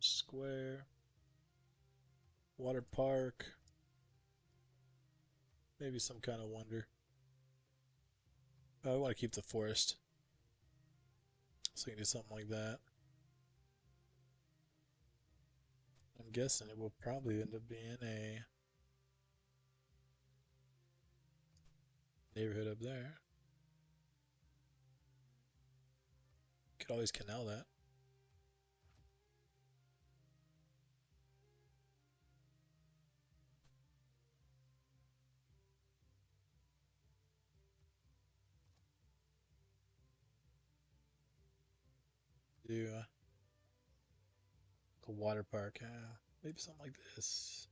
B: Square. Water park. Maybe some kind of wonder. I want to keep the forest. So we can do something like that. I'm guessing it will probably end up being a neighborhood up there. Could always canal that. Do a water park. Maybe something like this.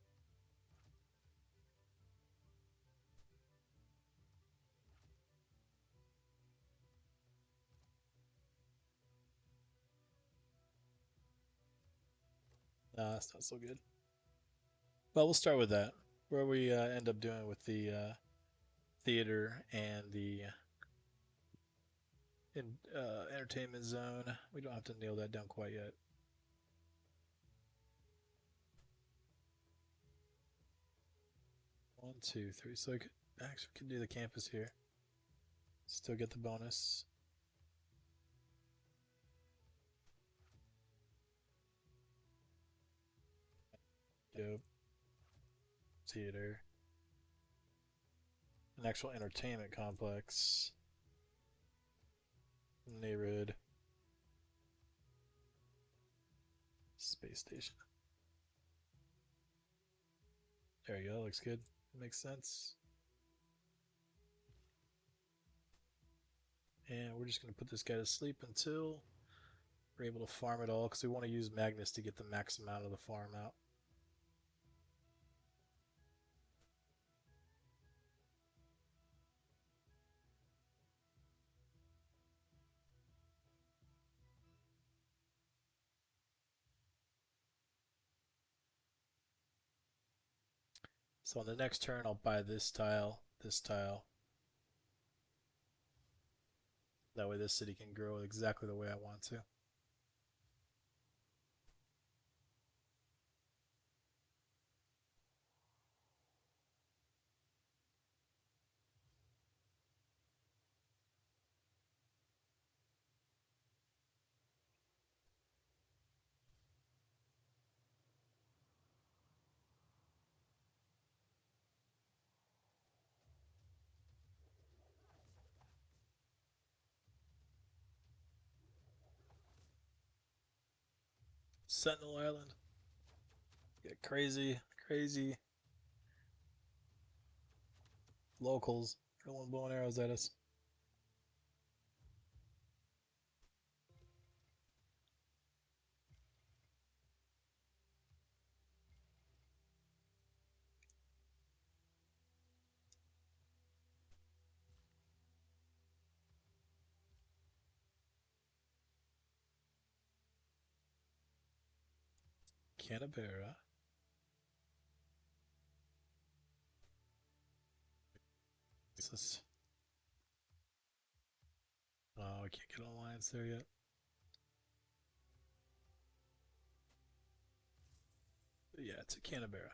B: Nah, that's not so good. Well, we'll start with that. Where we end up doing with the theater and the entertainment zone. We don't have to nail that down quite yet. 1, 2, 3. So I could actually can do the campus here. Still get the bonus. Dope. Theater. An actual entertainment complex. Neighborhood. Space station. There you go. Looks good. Makes sense. And we're just going to put this guy to sleep until we're able to farm it all because we want to use Magnus to get the max amount of the farm out. So on the next turn, I'll buy this tile, this tile. That way this city can grow exactly the way I want to. Sentinel Island. Get crazy, crazy locals. No one blowing arrows at us. Canberra. What's this? Oh, I can't get an alliance there yet. But yeah, it's a Canberra.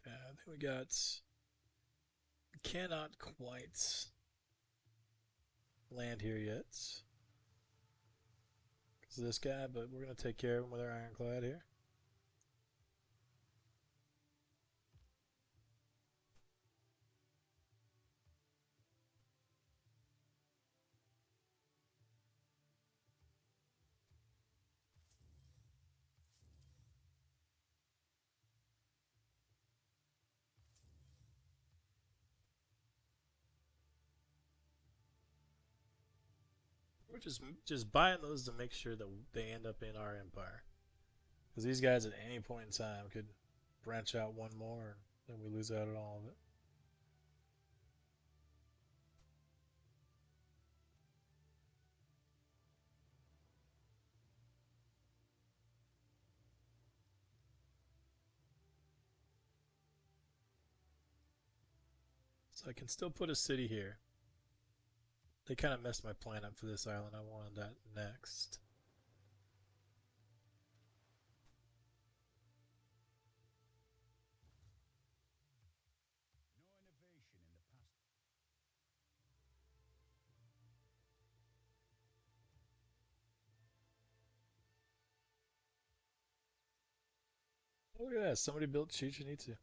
B: Yeah, I think we got. Cannot quite land here yet. Because of this guy, but we're going to take care of him with our ironclad here. We're just buying those to make sure that they end up in our empire. Because these guys at any point in time could branch out one more and then we lose out on all of it. So I can still put a city here. They kind of messed my plan up for this island. I wanted that next. Oh, look at that. Somebody built Chichen Itza.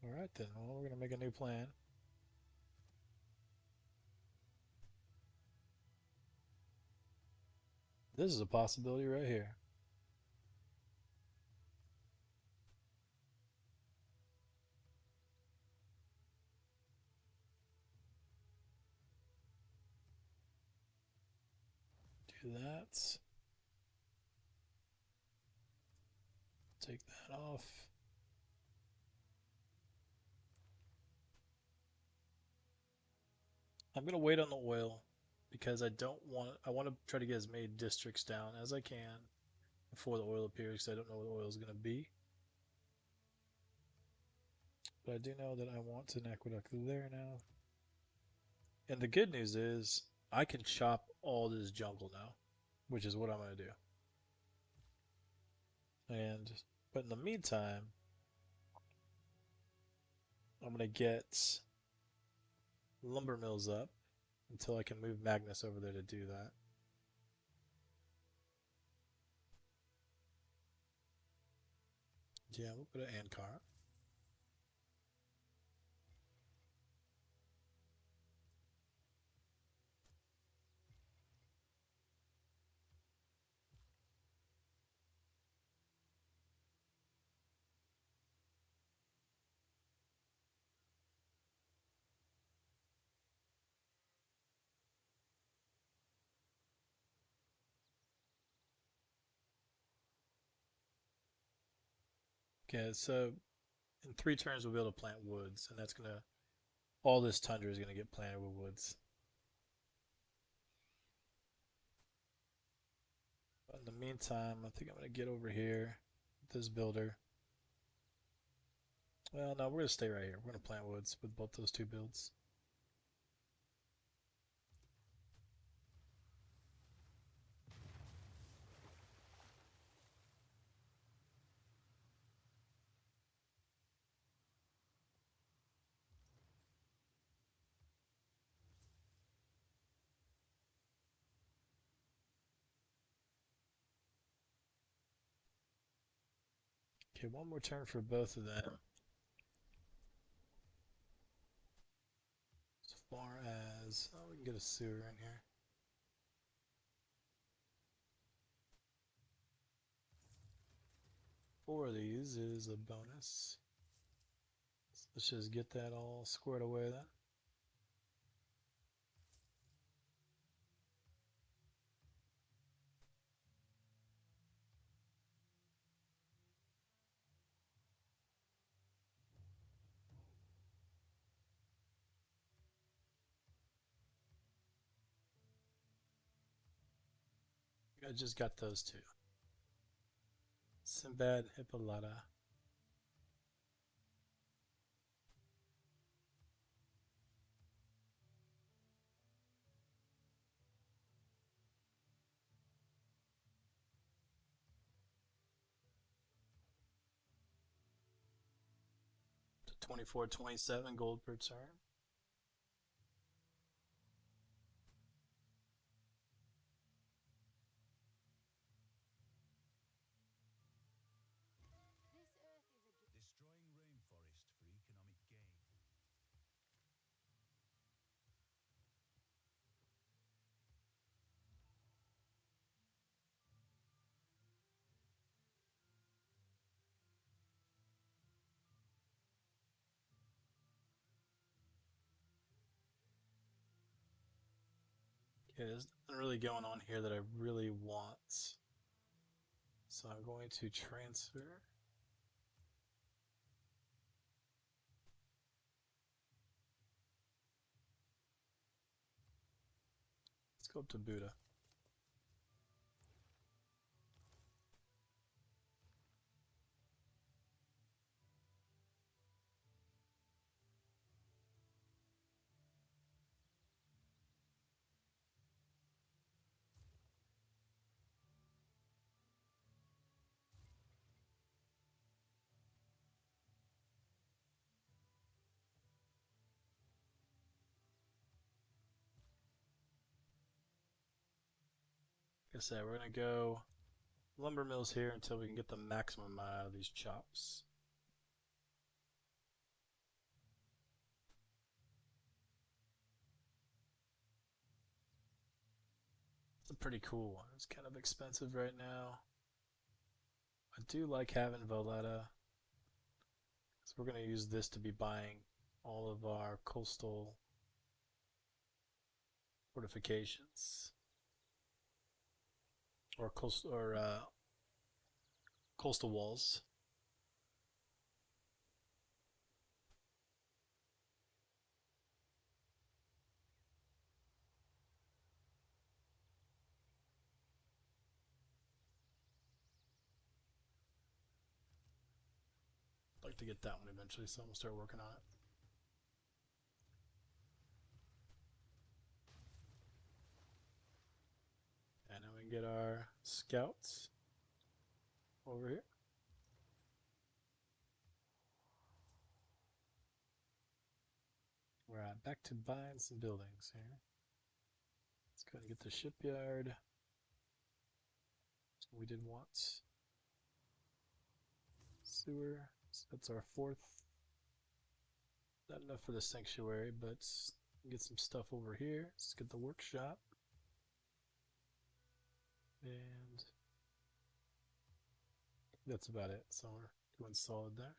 B: Alright then. Well, we're going to make a new plan. This is a possibility right here. Do that. Take that off. I'm gonna wait on the oil because I want to try to get as many districts down as I can before the oil appears because I don't know what the oil is gonna be. But I do know that I want an aqueduct there now. And the good news is I can chop all this jungle now, which is what I'm gonna do. And but in the meantime, I'm gonna get lumber mills up until I can move Magnus over there to do that. Yeah, we'll put an Ankara. Okay, so in 3 turns we'll be able to plant woods, and that's gonna all this tundra is gonna get planted with woods. But in the meantime, I think I'm gonna get over here with this builder. Well, no, we're gonna stay right here. We're gonna plant woods with both those two builds. Okay, one more turn for both of them. As far as, oh, we can get a sewer in here. Four of these is a bonus. So let's just get that all squared away then. I just got those two. Sinbad Hippolyta. To 24-27 gold per turn.
C: Destroying rainforest for economic gain.
B: Okay, there's nothing really going on here that I really want. So I'm going to transfer. Let's go up to Buddha. Like I said, we're going to go lumber mills here until we can get the maximum out of these chops. It's a pretty cool one. It's kind of expensive right now. I do like having Valletta. So we're going to use this to be buying all of our coastal fortifications. Or coastal walls. I'd like to get that one eventually, so I'm going to start working on it. And then we can get our scouts over here. We're back to buying some buildings here. Let's go ahead and get the shipyard. We did want sewer. So that's our fourth. Not enough for the sanctuary, but get some stuff over here. Let's get the workshop. And that's about it. So we're doing solid there.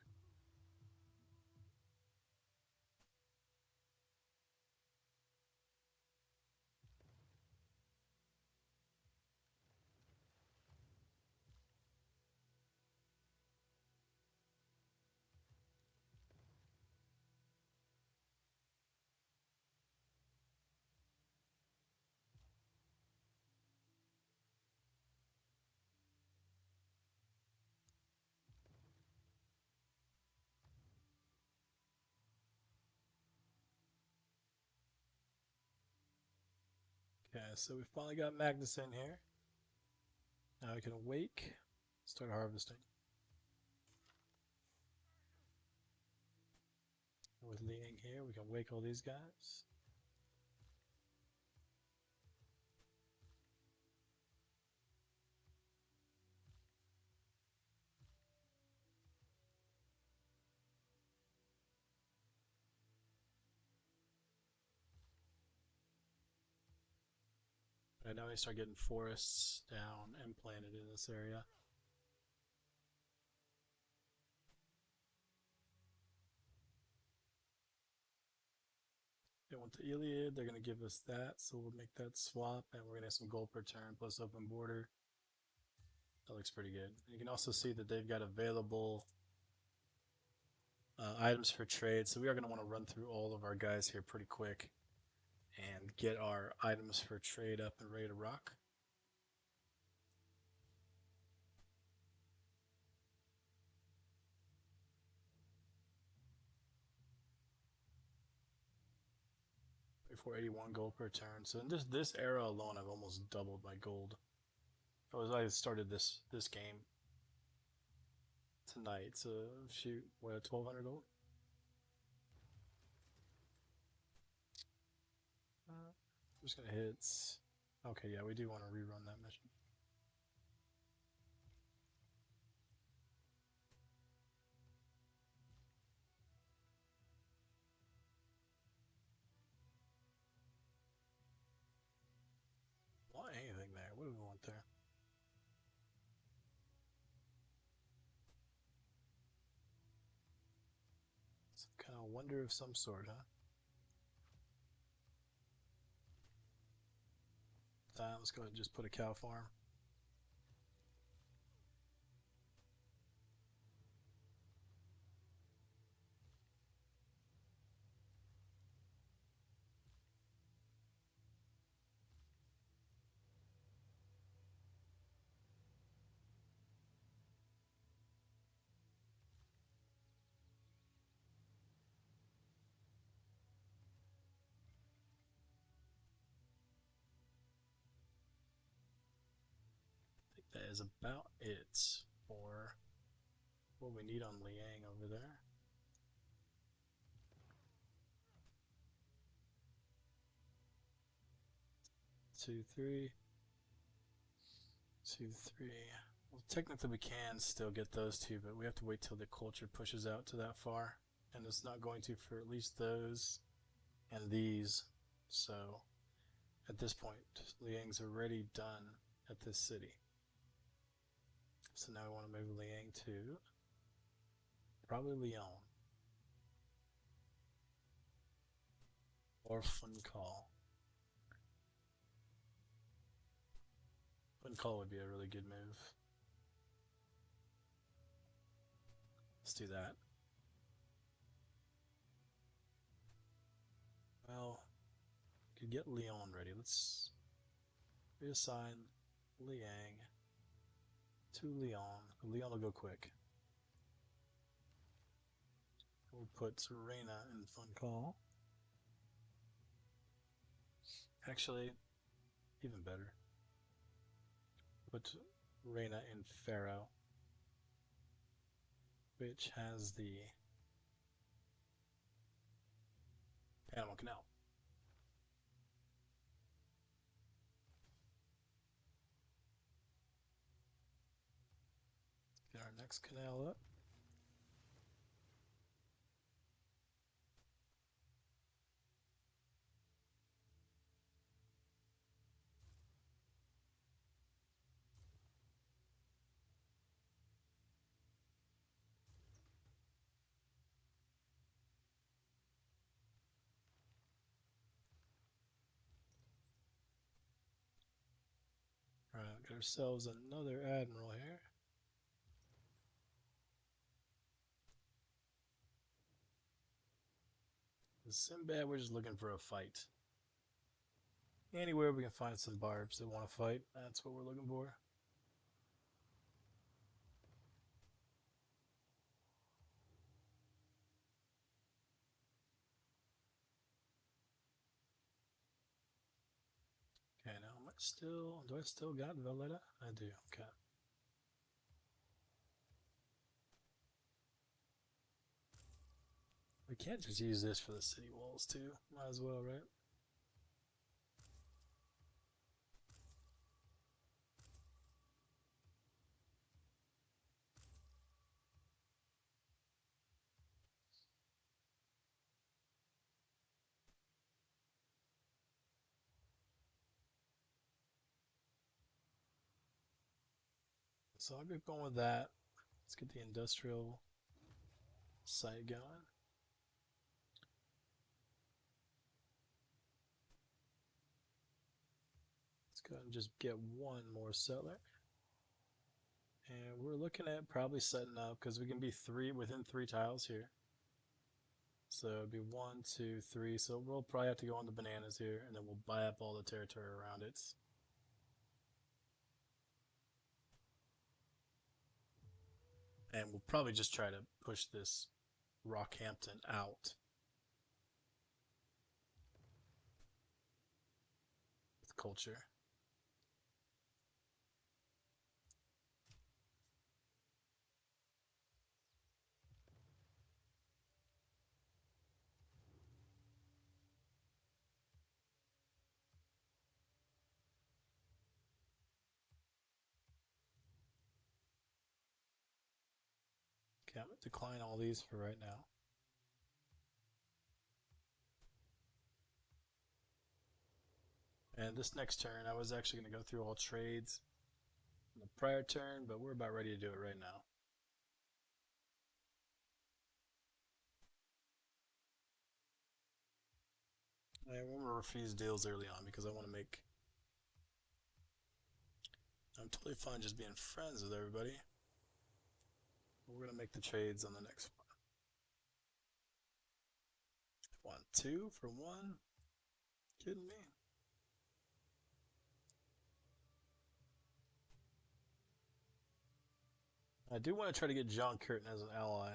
B: Okay, so we finally got Magnus in here. Now we can awake, start harvesting. And with Liang here, we can wake all these guys. now we start getting forests down and planted in this area. They want the Iliad, they're going to give us that, so we'll make that swap, and we're going to have some gold per turn plus open border. That looks pretty good. You can also see that they've got available items for trade, so we are going to want to run through all of our guys here pretty quick and get our items for trade up and ready to rock. For 81 gold per turn. So in this era alone, I've almost doubled my gold. I started this game tonight. So shoot, what, 1200 gold? I'm just gonna hit. Okay, yeah, we do want to rerun that mission. Want anything there? What do we want there? Some kind of wonder of some sort, huh? Let's go ahead and just put a cow farm. I think that is about it for what we need on Liang over there. 2, 3. 2, 3. Well, technically we can still get those two, but we have to wait till the culture pushes out to that far. And it's not going to for at least those and these. So at this point, Liang's already done at this city. So now we want to move Liang to probably Lyon. Or Funchal. Funchal would be a really good move. Let's do that. Well, could get Lyon ready. Let's reassign Liang to Lyon. Lyon will go quick. We'll put Serena in Funchal. Actually, even better. Put Reina in Pharaoh, which has the Panama Canal. Get our next canal up. Alright, got ourselves another admiral here. Sinbad, we're just looking for a fight. Anywhere we can find some barbs that want to fight, that's what we're looking for. Okay, now do I still got Valletta? I do, okay. We can't just use this for the city walls too. Might as well, right? So I'll get going with that. Let's get the industrial site going. Let's go ahead and just get one more settler. And we're looking at probably setting up because we can be three within 3 tiles here. So it'd be 1, 2, 3. So we'll probably have to go on the bananas here, and then we'll buy up all the territory around it. And we'll probably just try to push this Rockhampton out with culture. Okay, I'm going to decline all these for right now. And this next turn, I was actually going to go through all trades in the prior turn, but we're about ready to do it right now. I want to refuse deals early on because I want to make. I'm totally fine just being friends with everybody. We're going to make the trades on the next one. 1, 2 for 1. Kidding me? I do want to try to get John Curtin as an ally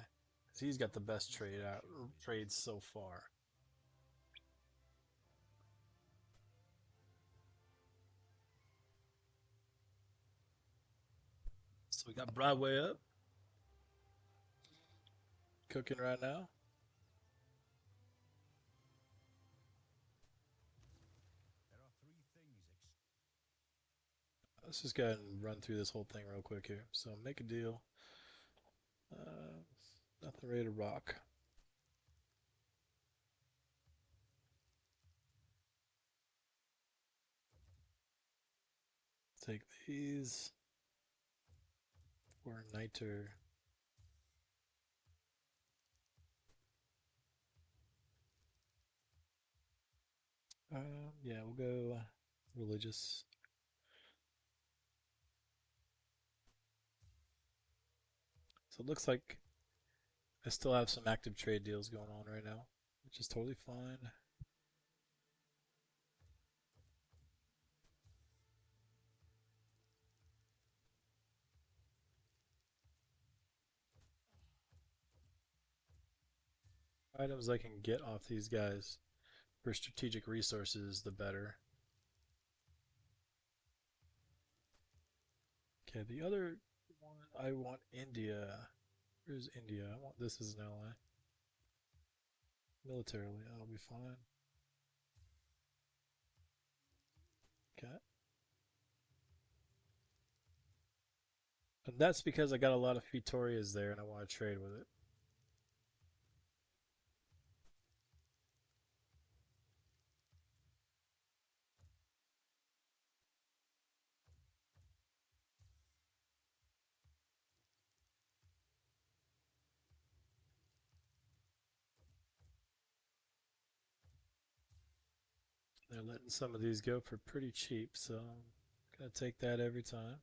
B: because he's got the best trades so far. So we got Broadway up, cooking right now.
C: There are three things
B: Let's just go ahead and run through this whole thing real quick here. So make a deal. Nothing ready to rock. Take these for Niter. Yeah, we'll go religious. So it looks like I still have some active trade deals going on right now, which is totally fine. Items I can get off these guys for strategic resources, the better. Okay, the other one, I want India. Where's India? I want this as an ally. Militarily, that'll be fine. Okay. And that's because I got a lot of Vitorias there and I want to trade with it. They're letting some of these go for pretty cheap, so I'm gonna take that every time.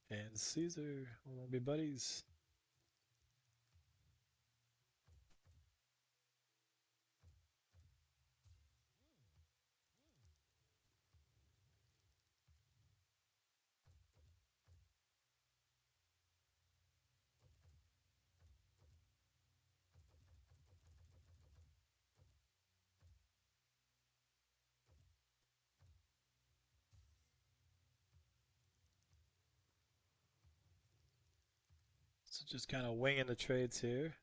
B: And Caesar, we won't be buddies. So just kind of winging the trades here.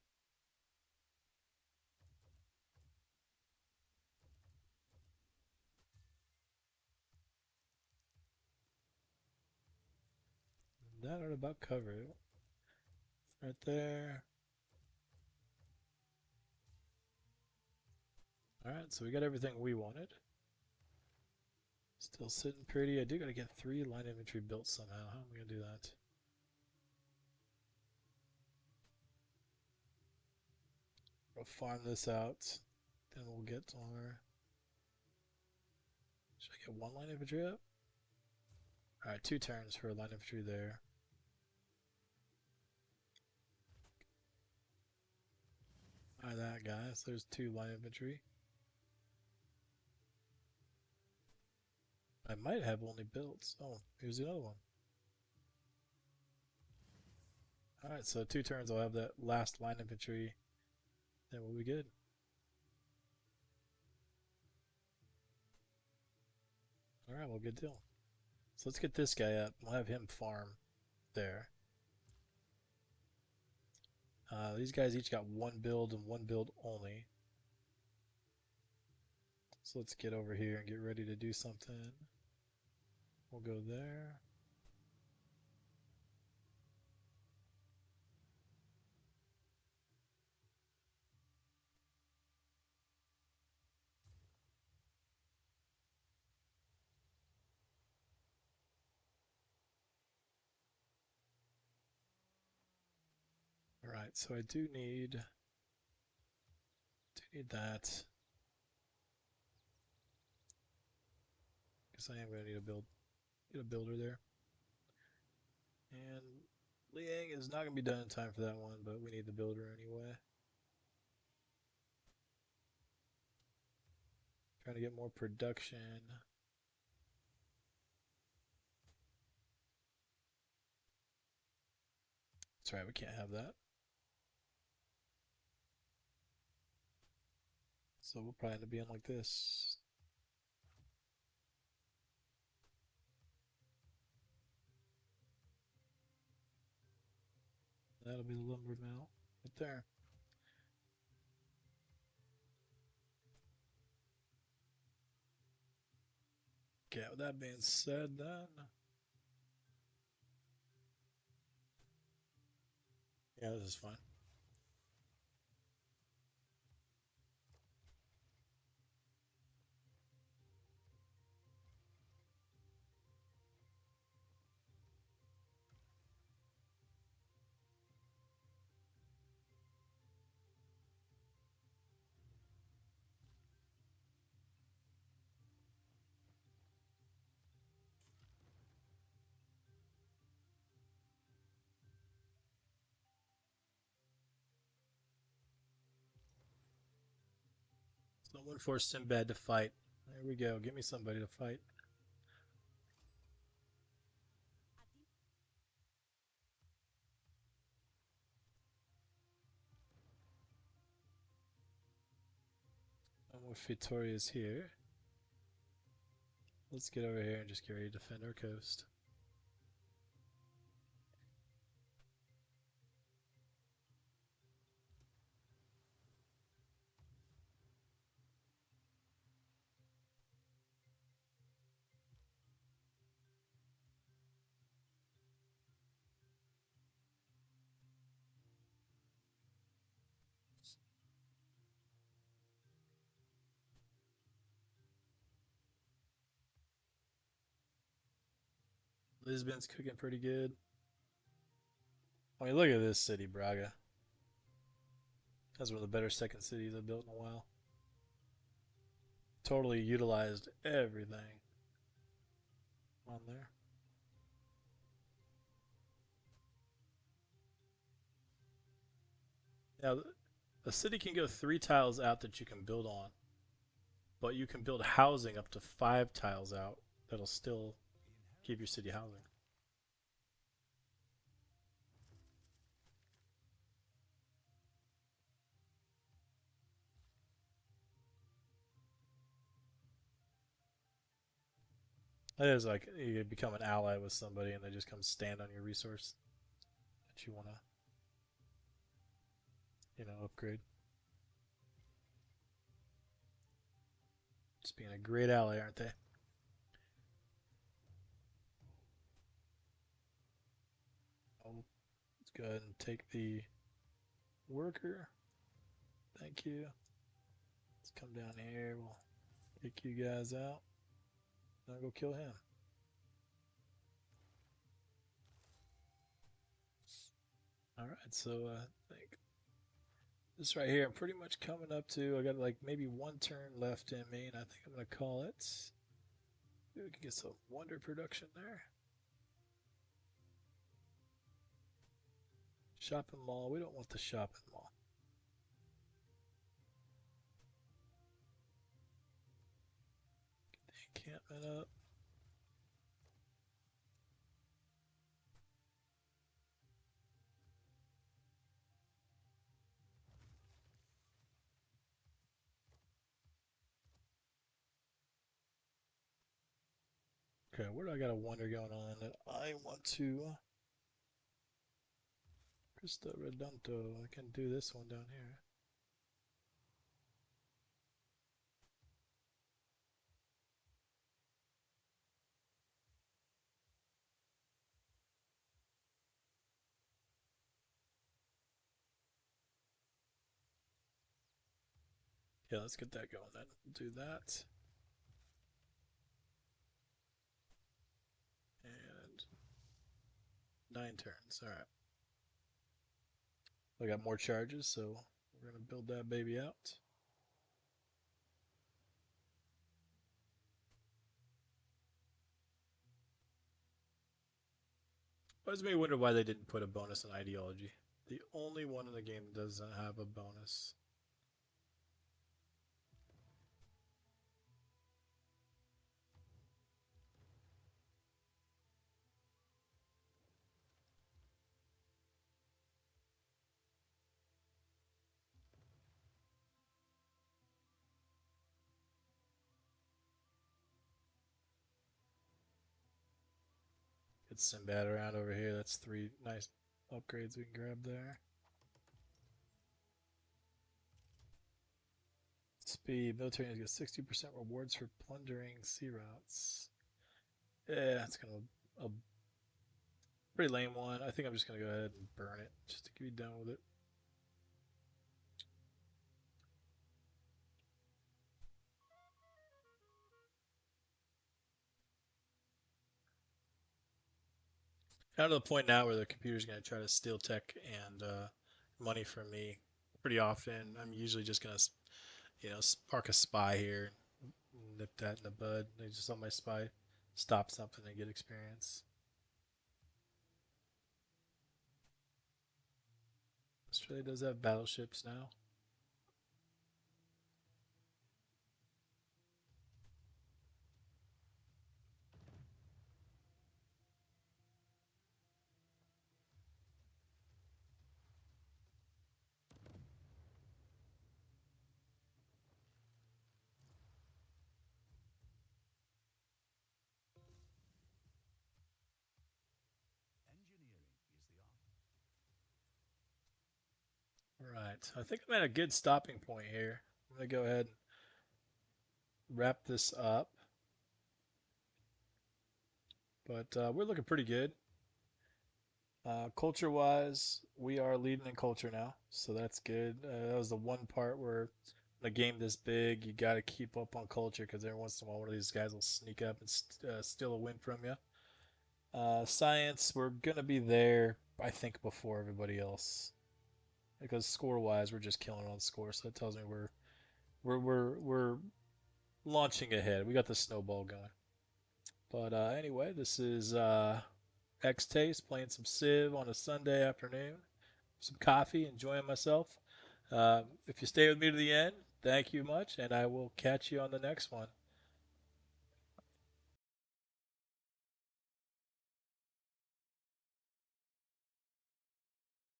B: about covered. Right there. Alright, so we got everything we wanted. Still sitting pretty. I do gotta get 3 line infantry built somehow. How am I gonna do that? We'll farm this out. Then we'll get our. Should I get 1 line infantry up? Alright, 2 turns for line infantry there. Buy that, guys. There's 2 line infantry. I might have only built. Oh, here's the other one. Alright, so 2 turns I'll have that last line infantry. Then we'll be good. Alright, well, good deal. So let's get this guy up. We'll have him farm there. These guys each got 1 build and 1 build only. So let's get over here and get ready to do something. We'll go there. Alright, so I do need that. Because I am going to need get a builder there. And Liang is not going to be done in time for that one, but we need the builder anyway. Trying to get more production. That's right, we can't have that. So we'll probably end up being like this. That'll be the lumber mill right there. Okay, with that being said, then. Yeah, this is fine. Someone forced Sinbad to fight. There we go. Give me somebody to fight. And with Victoria's here. Let's get over here and just get ready to defend our coast. Lisbon's cooking pretty good. I mean, look at this city, Braga. That's one of the better second cities I've built in a while. Totally utilized everything on there. Now, a city can go 3 tiles out that you can build on, but you can build housing up to 5 tiles out that'll still keep your city housing. It is like you become an ally with somebody and they just come stand on your resource that you want to, upgrade. Just being a great ally, aren't they? Let's go ahead and take the worker. Thank you. Let's come down here. We'll kick you guys out. Now go kill him. All right, so I think this right here, I'm pretty much coming up to. I got like maybe one turn left in me, and I think I'm gonna call it. Maybe we can get some wonder production there. Shopping mall. We don't want the shopping mall. Get the encampment up. Okay, where do I got a wonder going on that I want to? Cristo Redondo. I can do this one down here. Yeah, let's get that going then. Do that. And 9 turns. All right. I got more charges, so we're going to build that baby out. Always made me wonder why they didn't put a bonus on ideology. The only one in the game that doesn't have a bonus. Get Sinbad around over here. That's 3 nice upgrades we can grab there. Speed. Military gets 60% rewards for plundering sea routes. Yeah, it's kind of a pretty lame one. I think I'm just going to go ahead and burn it just to be done with it. Down to the point now where the computer's going to try to steal tech and money from me pretty often. I'm usually just going to, park a spy here, nip that in the bud. They just let my spy stop something and get experience. Australia does have battleships now.
C: Engineering is the art.
B: All right, I think I'm at a good stopping point here. I'm going to go ahead and wrap this up. But we're looking pretty good. Culture wise, we are leading in culture now, so that's good. That was the one part where in a game this big, you got to keep up on culture because every once in a while one of these guys will sneak up and steal a win from you. Science, we're gonna be there, I think, before everybody else because score wise, we're just killing on score. So that tells me we're launching ahead. We got the snowball going. But anyway, this is X Taste playing some Civ on a Sunday afternoon. Some coffee, enjoying myself. If you stay with me to the end, thank you much, and I will catch you on the next one.